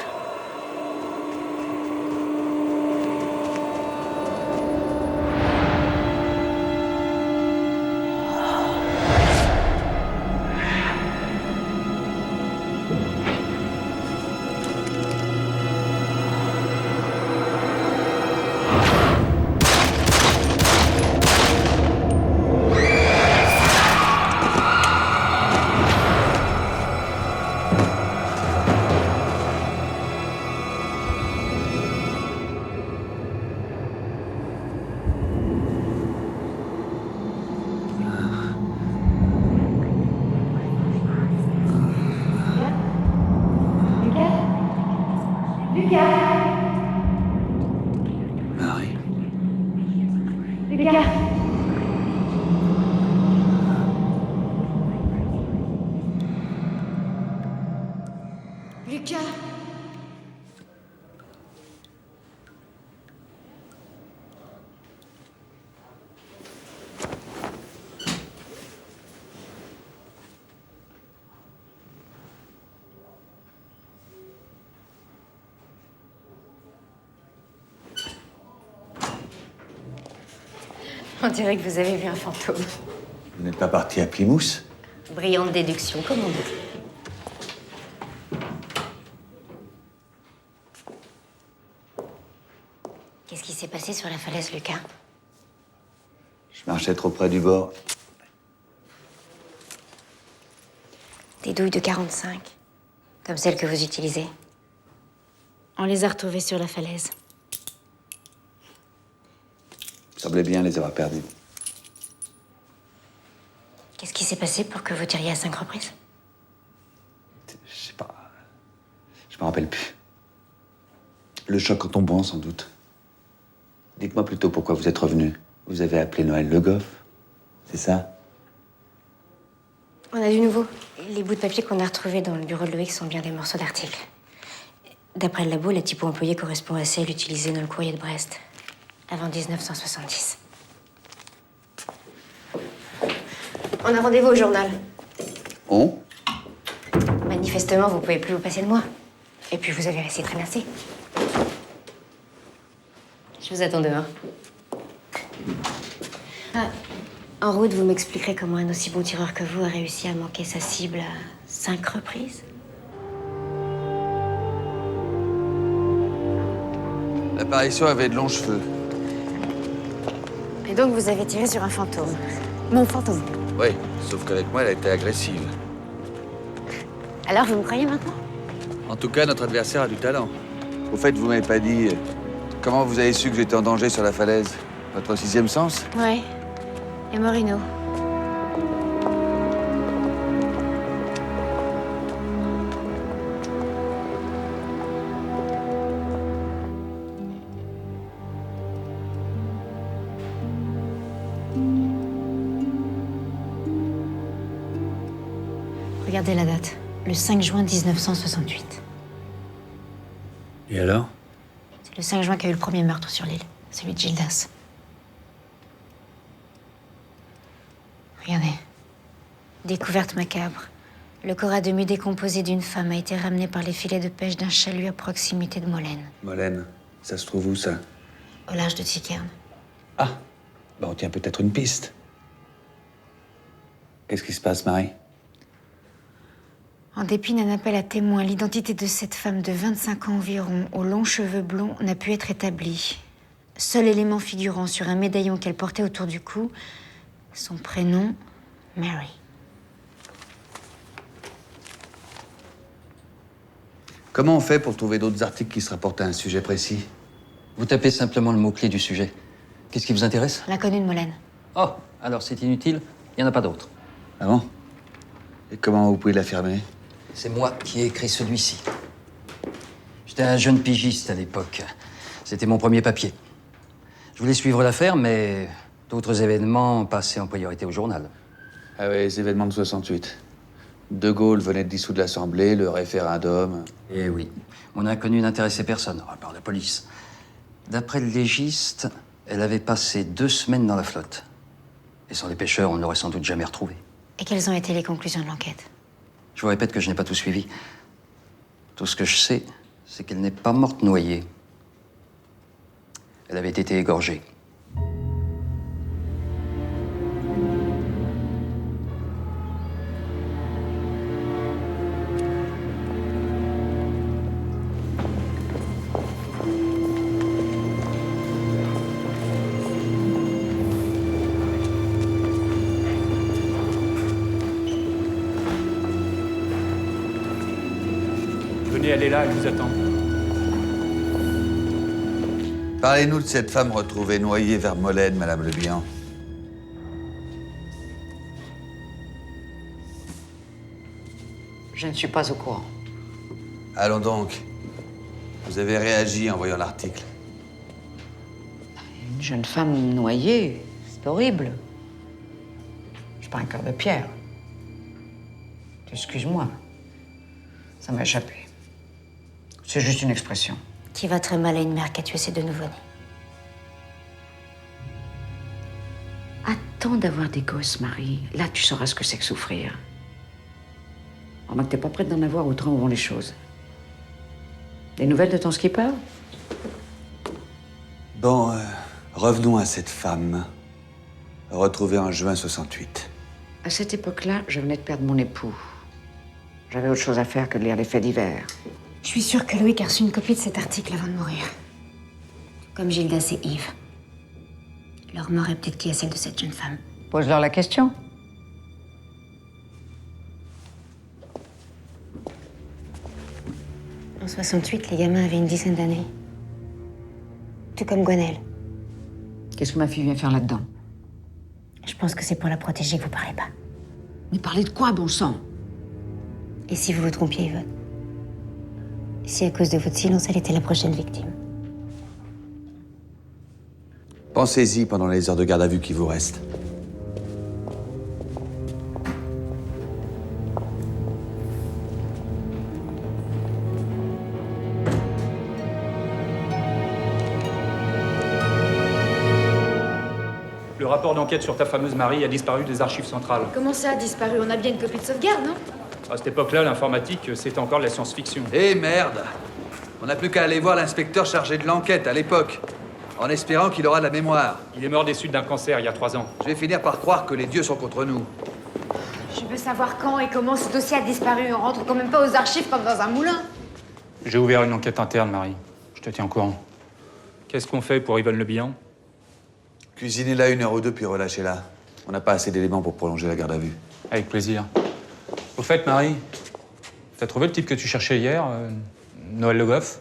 On dirait que vous avez vu un fantôme. Vous n'êtes pas parti à Plymouth? Brillante déduction, comme on dit. Qu'est-ce qui s'est passé sur la falaise, Lucas? Je marchais trop près du bord. Des douilles de 45, comme celles que vous utilisez. On les a retrouvées sur la falaise. Il semblait bien les avoir perdues. Qu'est-ce qui s'est passé pour que vous tiriez à 5 reprises? Je sais pas. Je me rappelle plus. Le choc en tombant, sans doute. Dites-moi plutôt pourquoi vous êtes revenu. Vous avez appelé Noël Le Goff, c'est ça? On a du nouveau. Les bouts de papier qu'on a retrouvés dans le bureau de Loïc sont bien des morceaux d'articles. D'après le labo, la typo employée correspond à celle utilisée dans le courrier de Brest, avant 1970. On a rendez-vous au journal. On? Manifestement, vous pouvez plus vous passer de moi. Et puis vous avez assez très merci. Je vous attends dehors. Ah, en route, vous m'expliquerez comment un aussi bon tireur que vous a réussi à manquer sa cible à 5 reprises? L'apparition avait de longs cheveux. Et donc vous avez tiré sur un fantôme. Mon fantôme. Oui, sauf qu'avec moi, elle a été agressive. Alors vous me croyez maintenant? En tout cas, notre adversaire a du talent. Au fait, vous m'avez pas dit comment vous avez su que j'étais en danger sur la falaise? Votre sixième sens? Ouais. Et Morino. Regardez la date. Le 5 juin 1968. Et alors? C'est le 5 juin qu'a eu le premier meurtre sur l'île. Celui de Gildas. Regardez. Découverte macabre. Le corps à demi décomposé d'une femme a été ramené par les filets de pêche d'un chalut à proximité de Molène, Molène, ça se trouve où, ça? au large de Tiquerne. Ah, bah on tient peut-être une piste. Qu'est-ce qui se passe, Marie? En dépit d'un appel à témoins, l'identité de cette femme de 25 ans environ, aux longs cheveux blonds, n'a pu être établie. Seul élément figurant sur un médaillon qu'elle portait autour du cou, son prénom, Mary. Comment on fait pour trouver d'autres articles qui se rapportent à un sujet précis? Vous tapez simplement le mot-clé du sujet. Qu'est-ce qui vous intéresse? L'inconnu de Molène. Oh, alors c'est inutile, il n'y en a pas d'autre. Ah bon? Et comment vous pouvez l'affirmer? C'est moi qui ai écrit celui-ci. J'étais un jeune pigiste à l'époque. C'était mon premier papier. Je voulais suivre l'affaire, mais d'autres événements passaient en priorité au journal. Ah oui, les événements de 68. De Gaulle venait de dissoudre l'Assemblée, le référendum. Eh oui. Mon inconnue n'intéressait personne, à part la police. D'après le légiste, elle avait passé 2 semaines dans la flotte. Et sans les pêcheurs, on ne l'aurait sans doute jamais retrouvée. Et quelles ont été les conclusions de l'enquête? Je vous répète que je n'ai pas tout suivi. Tout ce que je sais, c'est qu'elle n'est pas morte noyée. Elle avait été égorgée. Venez, elle est là, elle vous attend. Parlez-nous de cette femme retrouvée noyée vers Molène, Madame Le Bihan. Je ne suis pas au courant. Allons donc. Vous avez réagi en voyant l'article. Une jeune femme noyée, c'est horrible. Je suis pas un cœur de pierre. Excuse-moi. Ça m'a échappé. C'est juste une expression. Qui va très mal à une mère qui a tué ses 2 nouveau-nés. Attends d'avoir des gosses, Marie. Là, tu sauras ce que c'est que souffrir. Remarque, t'es pas prête d'en avoir au train où vont les choses. Des nouvelles de ton skipper? Bon, revenons à cette femme. Retrouvé en juin 68. À cette époque-là, je venais de perdre mon époux. J'avais autre chose à faire que de lire les faits divers. Je suis sûre que Loïc a reçu une copie de cet article avant de mourir. Comme Gildas et Yves. Leur mort est peut-être liée à celle de cette jeune femme. Pose-leur la question. En 68, les gamins avaient une dizaine d'années. Tout comme Gwenelle. Qu'est-ce que ma fille vient faire là-dedans? Je pense que c'est pour la protéger que vous parlez pas. Mais parler de quoi, bon sang? Et si vous vous trompiez, Yvonne? Si à cause de votre silence, elle était la prochaine victime? Pensez-y pendant les heures de garde à vue qui vous restent. Le rapport d'enquête sur ta fameuse Marie a disparu des archives centrales. Comment ça a disparu? On a bien une copie de sauvegarde, non? À cette époque-là, l'informatique, c'était encore de la science-fiction. Eh merde! On n'a plus qu'à aller voir l'inspecteur chargé de l'enquête à l'époque, en espérant qu'il aura de la mémoire. Il est mort des suites d'un cancer il y a 3 ans. Je vais finir par croire que les dieux sont contre nous. Je veux savoir quand et comment ce dossier a disparu. On rentre quand même pas aux archives comme dans un moulin. J'ai ouvert une enquête interne, Marie. Je te tiens au courant. Qu'est-ce qu'on fait pour Yvonne Le Bihan? Cuisinez-la 1 heure ou 2 puis relâchez-la. On n'a pas assez d'éléments pour prolonger la garde à vue. Avec plaisir. Au fait, Marie, t'as trouvé le type que tu cherchais hier, Noël Le Goff?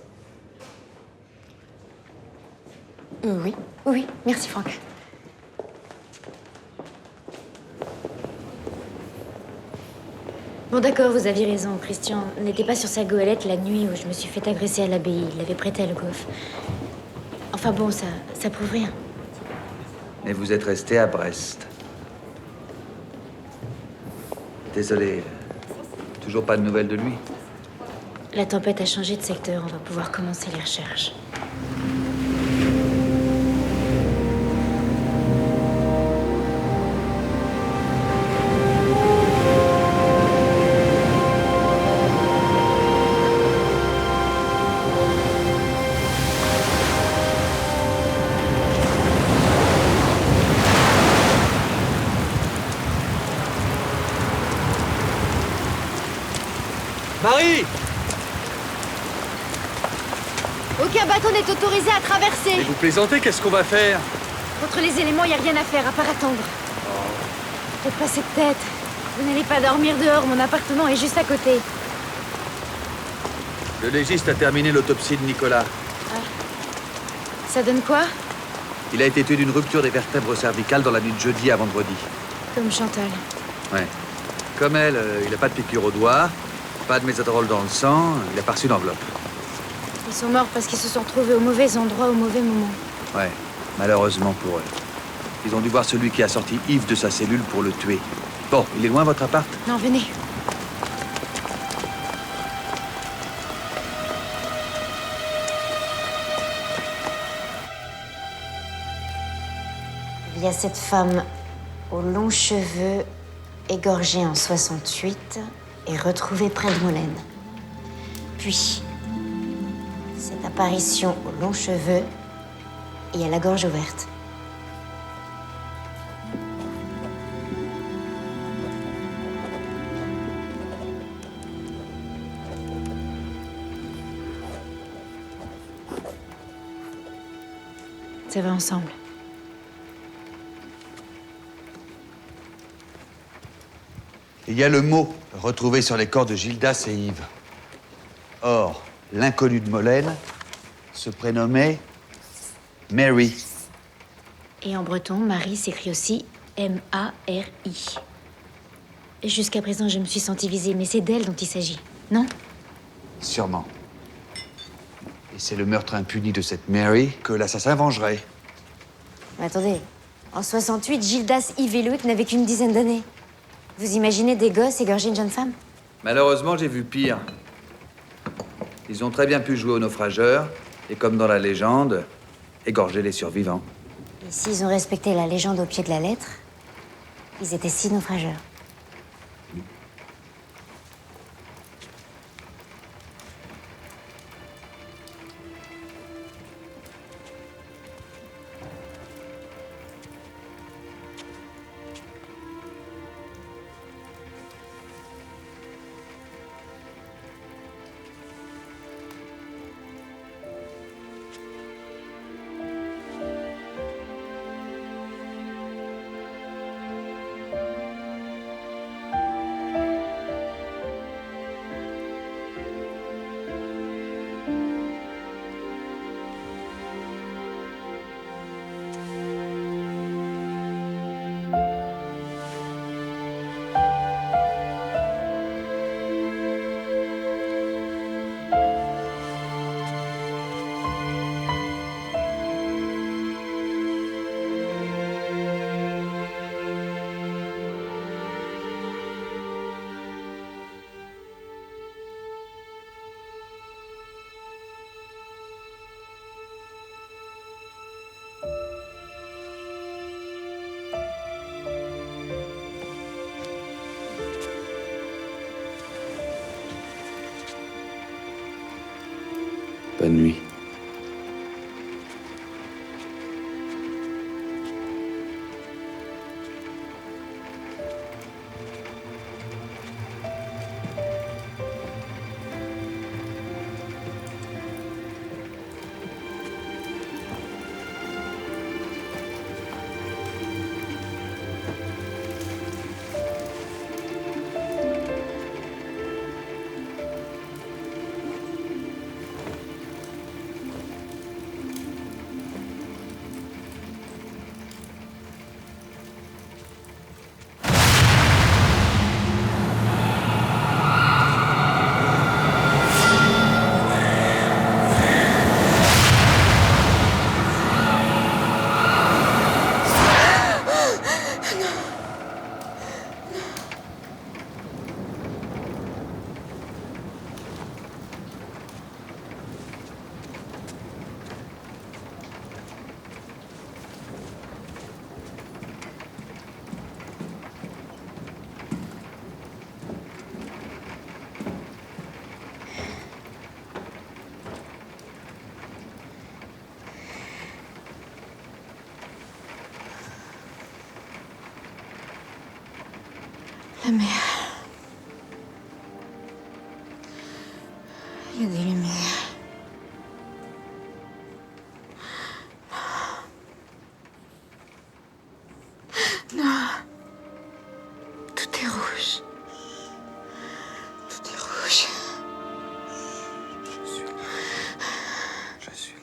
Oui, merci Franck. Bon d'accord, vous aviez raison. Christian n'était pas sur sa goélette la nuit où je me suis fait agresser à l'abbaye. Il l'avait prêté à Le Goff. Enfin bon, ça prouve rien. Mais vous êtes resté à Brest. Désolé. Toujours pas de nouvelles de lui? La tempête a changé de secteur. On va pouvoir commencer les recherches. Marie! Aucun bateau n'est autorisé à traverser. Et vous plaisantez, qu'est-ce qu'on va faire? Contre les éléments, il n'y a rien à faire à part attendre. Faites pas cette tête. Vous n'allez pas dormir dehors, mon appartement est juste à côté. Le légiste a terminé l'autopsie de Nicolas. Ça donne quoi? Il a été tué d'une rupture des vertèbres cervicales dans la nuit de jeudi à vendredi. Comme Chantal. Ouais. Comme elle, il n'a pas de piqûre au doigt, pas de mésadrol dans le sang, il a pas reçu d'enveloppe. Ils sont morts parce qu'ils se sont retrouvés au mauvais endroit au mauvais moment. Ouais, malheureusement pour eux. Ils ont dû voir celui qui a sorti Yves de sa cellule pour le tuer. Bon, il est loin votre appart? Non, venez. Il y a cette femme aux longs cheveux, égorgée en 68 et retrouvée près de Molène. Puis, cette apparition aux longs cheveux et à la gorge ouverte. Ça va ensemble. Il y a le mot retrouvé sur les corps de Gildas et Yves. Or, l'inconnu de Molène se prénommait Mary. Et en breton, Marie s'écrit aussi M-A-R-I. Jusqu'à présent, je me suis sentie visée, mais c'est d'elle dont il s'agit, non? Sûrement. Et c'est le meurtre impuni de cette Mary que l'assassin vengerait. Mais attendez, en 68, Gildas, Yves et Loïc n'avaient qu'une dizaine d'années. Vous imaginez des gosses égorger une jeune femme? Malheureusement, j'ai vu pire. Ils ont très bien pu jouer aux naufrageurs et, comme dans la légende, égorger les survivants. Et s'ils ont respecté la légende au pied de la lettre, ils étaient 6 naufrageurs. Bonne nuit. La mer. Il y a des lumières. Non. Tout est rouge. Tout est rouge. Je suis là. Je suis là.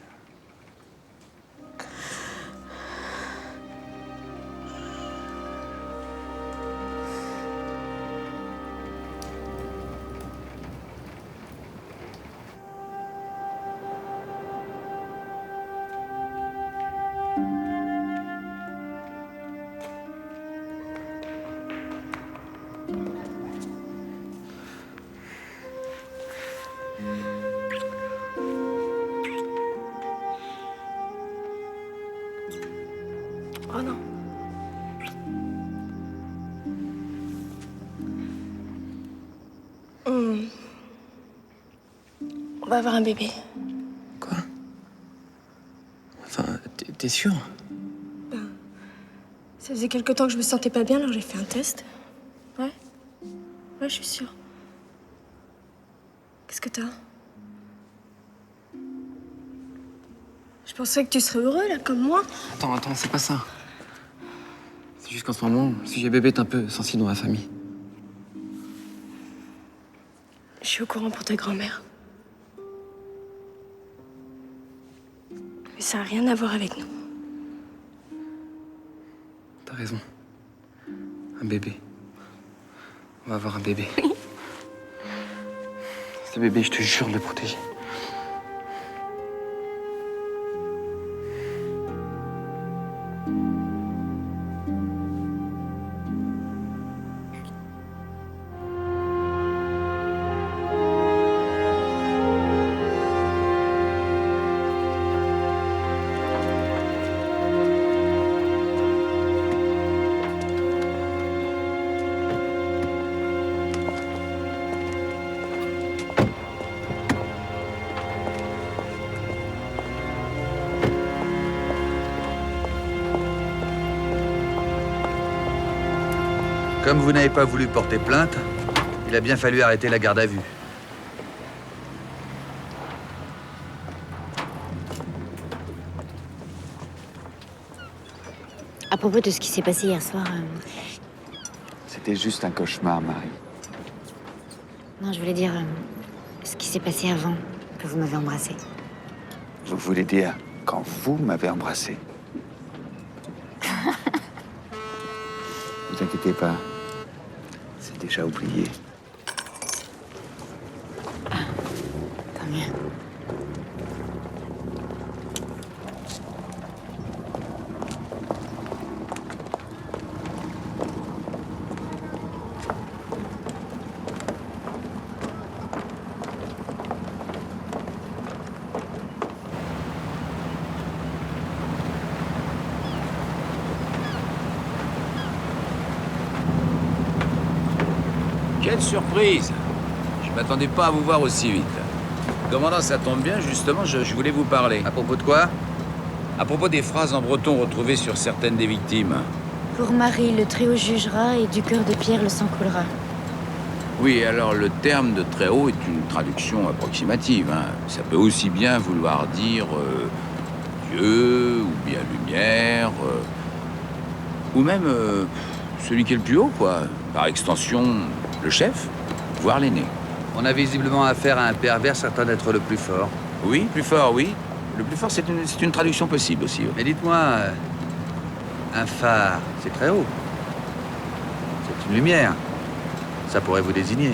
Oh non. On va avoir un bébé. Enfin, t'es sûr? Ça faisait quelque temps que je me sentais pas bien, alors j'ai fait un test. Ouais. Ouais, je suis sûre. Qu'est-ce que t'as? Je pensais que tu serais heureux, là, comme moi. Attends, c'est pas ça. C'est juste qu'en ce moment, le sujet bébé est un peu sensible dans la famille. Je suis au courant pour ta grand-mère. Mais ça n'a rien à voir avec nous. T'as raison. Un bébé. On va avoir un bébé. Ce bébé, je te jure de le protéger. Comme vous n'avez pas voulu porter plainte, il a bien fallu arrêter la garde à vue. À propos de ce qui s'est passé hier soir, C'était juste un cauchemar, Marie. non, je voulais dire ce qui s'est passé avant que vous m'avez embrassé. Vous voulez dire quand vous m'avez embrassé? Vous inquiétez pas. C'est déjà oublié. Tant mieux. Quelle surprise! Je m'attendais pas à vous voir aussi vite. Commandant, ça tombe bien, justement, je voulais vous parler. À propos de quoi? À propos des phrases en breton retrouvées sur certaines des victimes. Pour Marie, le Très-Haut jugera et du cœur de pierre, le sang coulera. Oui, alors le terme de très haut est une traduction approximative. Hein. Ça peut aussi bien vouloir dire Dieu, ou bien lumière, ou même celui qui est le plus haut, quoi. Par extension, le chef, voire l'aîné. On a visiblement affaire à un pervers certain d'être le plus fort. Oui, plus fort, oui. Le plus fort, c'est une traduction possible aussi. Oui. Mais dites-moi, un phare, c'est très haut. C'est une lumière. Ça pourrait vous désigner.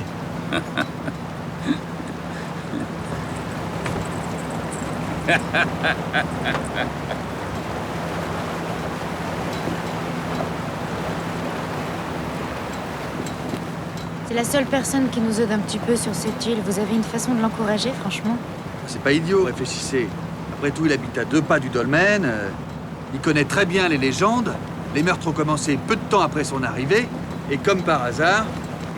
C'est la seule personne qui nous aide un petit peu sur cette île. Vous avez une façon de l'encourager, franchement? C'est pas idiot, réfléchissez. Après tout, il habite à 2 pas du dolmen. Il connaît très bien les légendes. Les meurtres ont commencé peu de temps après son arrivée. Et comme par hasard,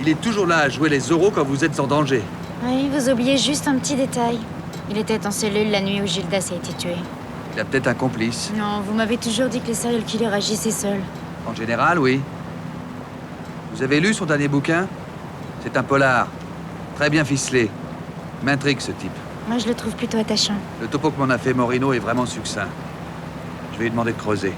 il est toujours là à jouer les euros quand vous êtes en danger. Oui, vous oubliez juste un petit détail. Il était en cellule la nuit où Gildas a été tué. Il a peut-être un complice. Non, vous m'avez toujours dit que les serial killers agissaient seuls. En général, oui. Vous avez lu son dernier bouquin? C'est un polar. Très bien ficelé. M'intrigue, ce type. Moi, je le trouve plutôt attachant. Le topo que m'en a fait Morino est vraiment succinct. Je vais lui demander de creuser.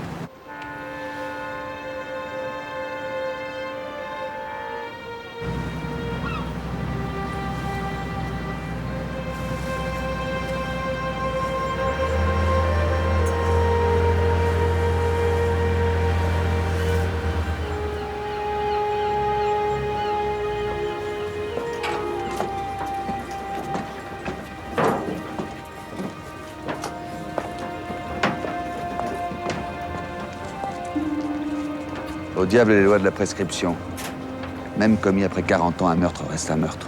Au diable les lois de la prescription. Même commis après 40 ans, un meurtre reste un meurtre.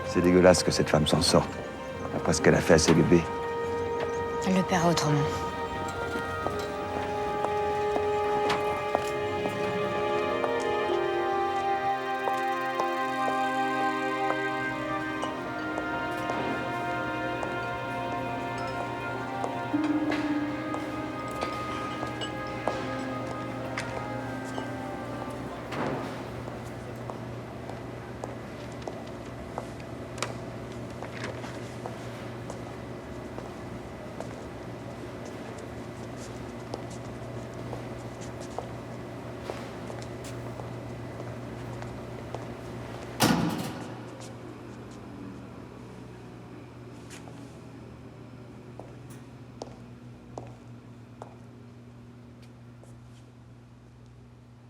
C'est dégueulasse que cette femme s'en sorte. Après ce qu'elle a fait à ses bébés. Elle le paiera autrement.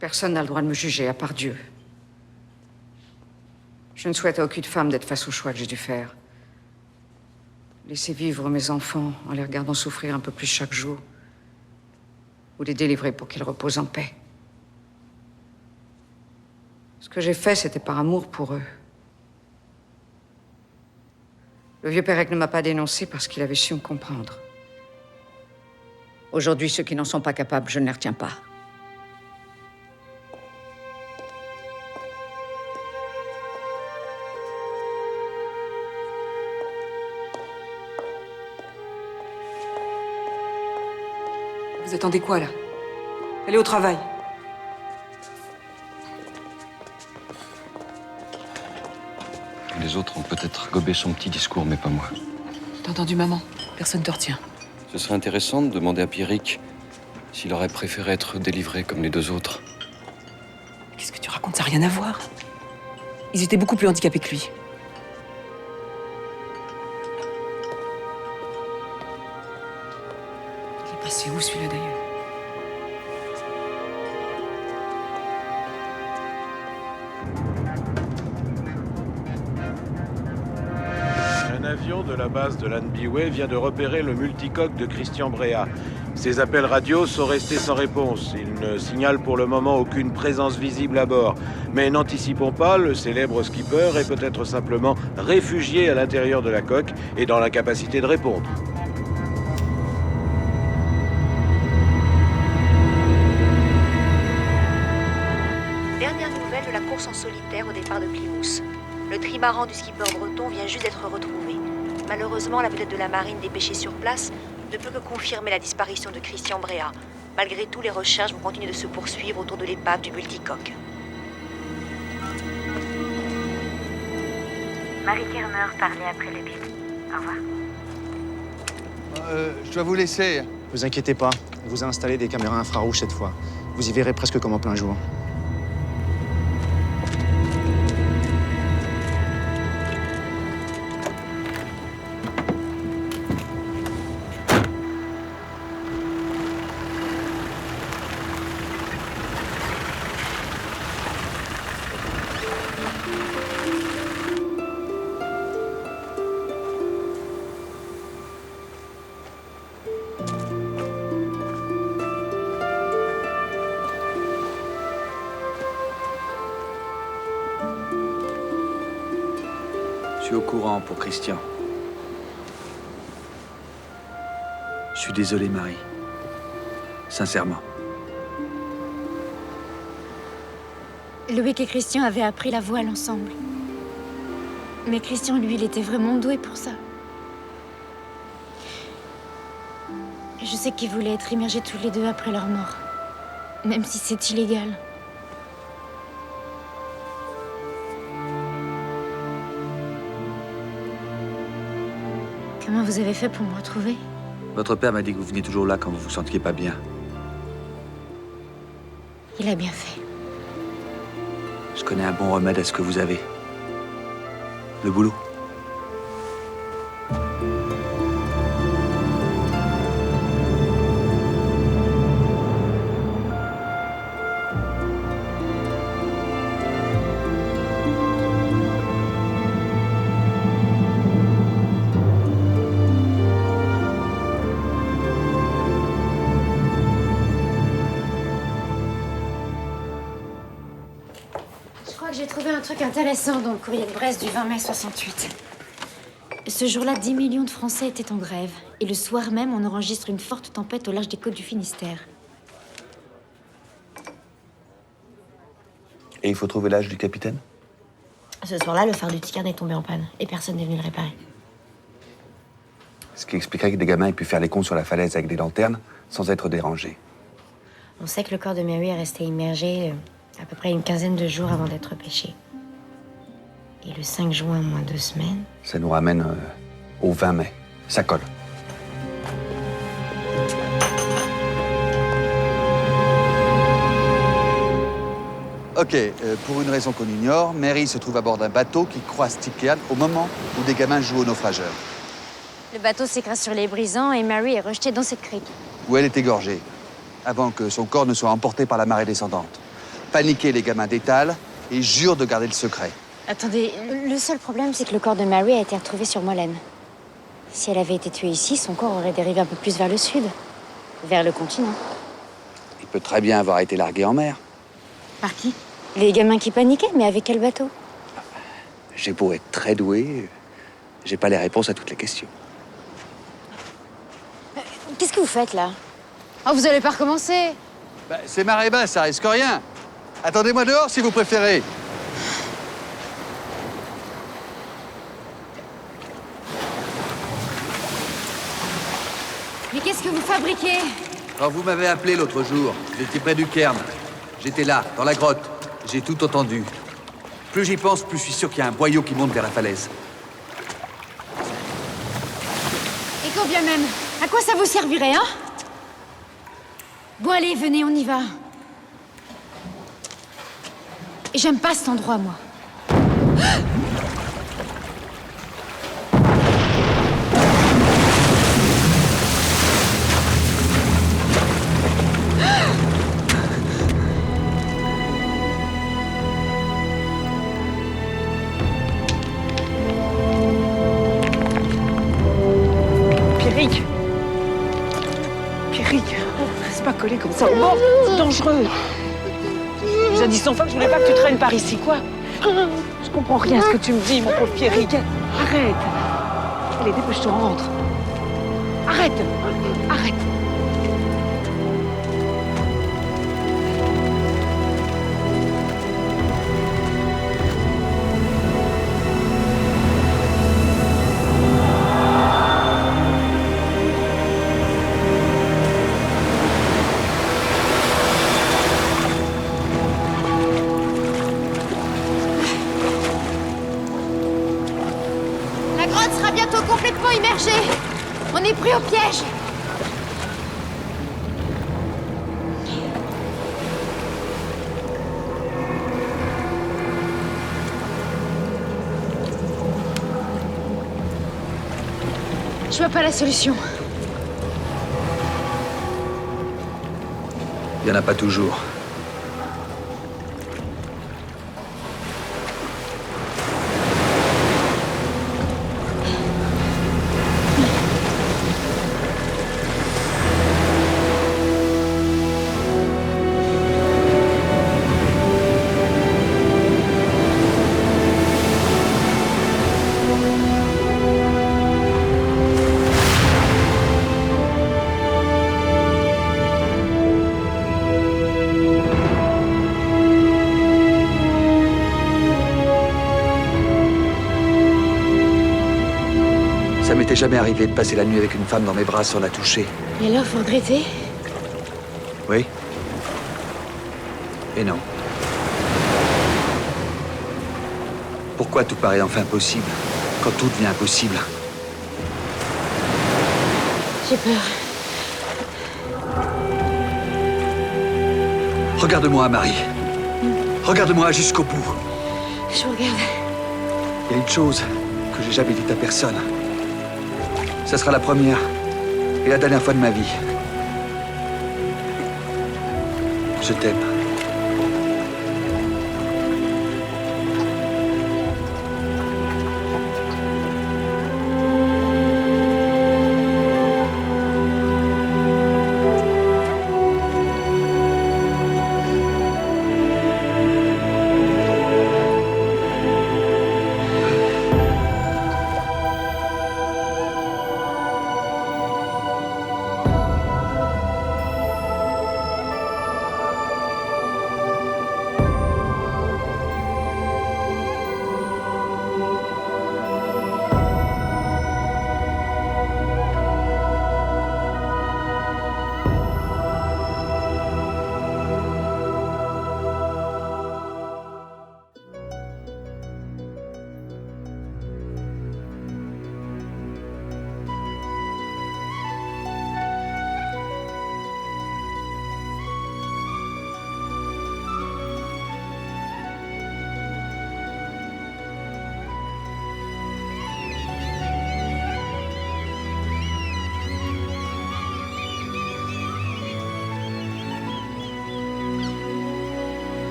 Personne n'a le droit de me juger, à part Dieu. Je ne souhaite à aucune femme d'être face au choix que j'ai dû faire. Laisser vivre mes enfants en les regardant souffrir un peu plus chaque jour. Ou les délivrer pour qu'ils reposent en paix. Ce que j'ai fait, c'était par amour pour eux. Le vieux Pérec ne m'a pas dénoncé parce qu'il avait su me comprendre. Aujourd'hui, ceux qui n'en sont pas capables, je ne les retiens pas. Vous attendez quoi, là? Allez au travail. Les autres ont peut-être gobé son petit discours, mais pas moi. T'as entendu maman? Personne te retient. Ce serait intéressant de demander à Pierrick s'il aurait préféré être délivré comme les 2 autres. Qu'est-ce que tu racontes? Ça n'a rien à voir. Ils étaient beaucoup plus handicapés que lui. Il est passé où, celui-là, d'ailleurs? Un avion de la base de Lanbiway vient de repérer le multicoque de Christian Bréa. Ses appels radio sont restés sans réponse. Il ne signale pour le moment aucune présence visible à bord. Mais n'anticipons pas, le célèbre skipper est peut-être simplement réfugié à l'intérieur de la coque et dans l'incapacité de répondre. Dernière premières nouvelles de la course en solitaire au départ de Plymouth. Le trimaran du skipper breton vient juste d'être retrouvé. Malheureusement, la vedette de la marine dépêchée sur place ne peut que confirmer la disparition de Christian Bréa. Malgré tout, les recherches vont continuer de se poursuivre autour de l'épave du multicoque. Marie Kermer parlait après le bip. Au revoir. Je dois vous laisser. Vous inquiétez pas, on vous a installé des caméras infrarouges cette fois. Vous y verrez presque comme en plein jour. Je suis au courant pour Christian. Je suis désolé, Marie. Sincèrement. Loïc et Christian avaient appris la voile ensemble. Mais Christian, lui, il était vraiment doué pour ça. Je sais qu'ils voulaient être immergés tous les deux après leur mort. Même si c'est illégal. Comment vous avez fait pour me retrouver? Votre père m'a dit que vous veniez toujours là quand vous vous sentiez pas bien. Il a bien fait. Je connais un bon remède à ce que vous avez. Le boulot. J'ai trouvé un truc intéressant dans le courrier de Brest du 20 mai 68. Ce jour-là, 10 millions de Français étaient en grève. Et le soir même, on enregistre une forte tempête au large des côtes du Finistère. Et il faut trouver l'âge du capitaine? Ce soir-là, le phare du Ticerne est tombé en panne. Et personne n'est venu le réparer. Ce qui expliquerait que des gamins aient pu faire les cons sur la falaise avec des lanternes sans être dérangés. On sait que le corps de Mary est resté immergé à peu près une quinzaine de jours avant d'être pêché. Et le 5 juin, moins 2 semaines... Ça nous ramène au 20 mai. Ça colle. Ok, pour une raison qu'on ignore, Mary se trouve à bord d'un bateau qui croise Ticerne au moment où des gamins jouent aux naufrageurs. Le bateau s'écrase sur les brisants et Mary est rejetée dans cette crique. Où elle est égorgée, avant que son corps ne soit emporté par la marée descendante. Paniqués, les gamins détalent et jurent de garder le secret. Attendez, le seul problème, c'est que le corps de Mary a été retrouvé sur Molène. Si elle avait été tuée ici, son corps aurait dérivé un peu plus vers le sud, vers le continent. Il peut très bien avoir été largué en mer. Par qui? Les gamins qui paniquaient, mais avec quel bateau? J'ai beau être très doué, j'ai pas les réponses à toutes les questions. Qu'est-ce que vous faites, là? Oh, vous allez pas recommencer? C'est marée basse, ça risque rien. Attendez-moi dehors si vous préférez. Mais qu'est-ce que vous fabriquez? Quand vous m'avez appelé l'autre jour, j'étais près du cairn. J'étais là, dans la grotte. J'ai tout entendu. Plus j'y pense, plus je suis sûr qu'il y a un boyau qui monte vers la falaise. Et quand bien même, à quoi ça vous servirait, hein? Bon, allez, venez, on y va. Et j'aime pas cet endroit, moi. Pierrick! Pierrick! Reste pas collé comme ça au bord, c'est dangereux! Je vous ai dit 100 fois que je voulais pas que tu traînes par ici, quoi! Je comprends rien à ce que tu me dis, mon pauvre Pierrick! Arrête! Allez, dépêche-toi, rentre! Arrête! Arrête! est pris au piège. Je vois pas la solution. Il y en a pas toujours. Ça m'était jamais arrivé de passer la nuit avec une femme dans mes bras sans la toucher. Et alors, faut regretter? Oui. Et non. Pourquoi tout paraît enfin possible, quand tout devient impossible? J'ai peur. Regarde-moi, Marie. Regarde-moi jusqu'au bout. Je vous regarde. Il y a une chose que j'ai jamais dite à personne. Ça sera la première et la dernière fois de ma vie. Je t'aime.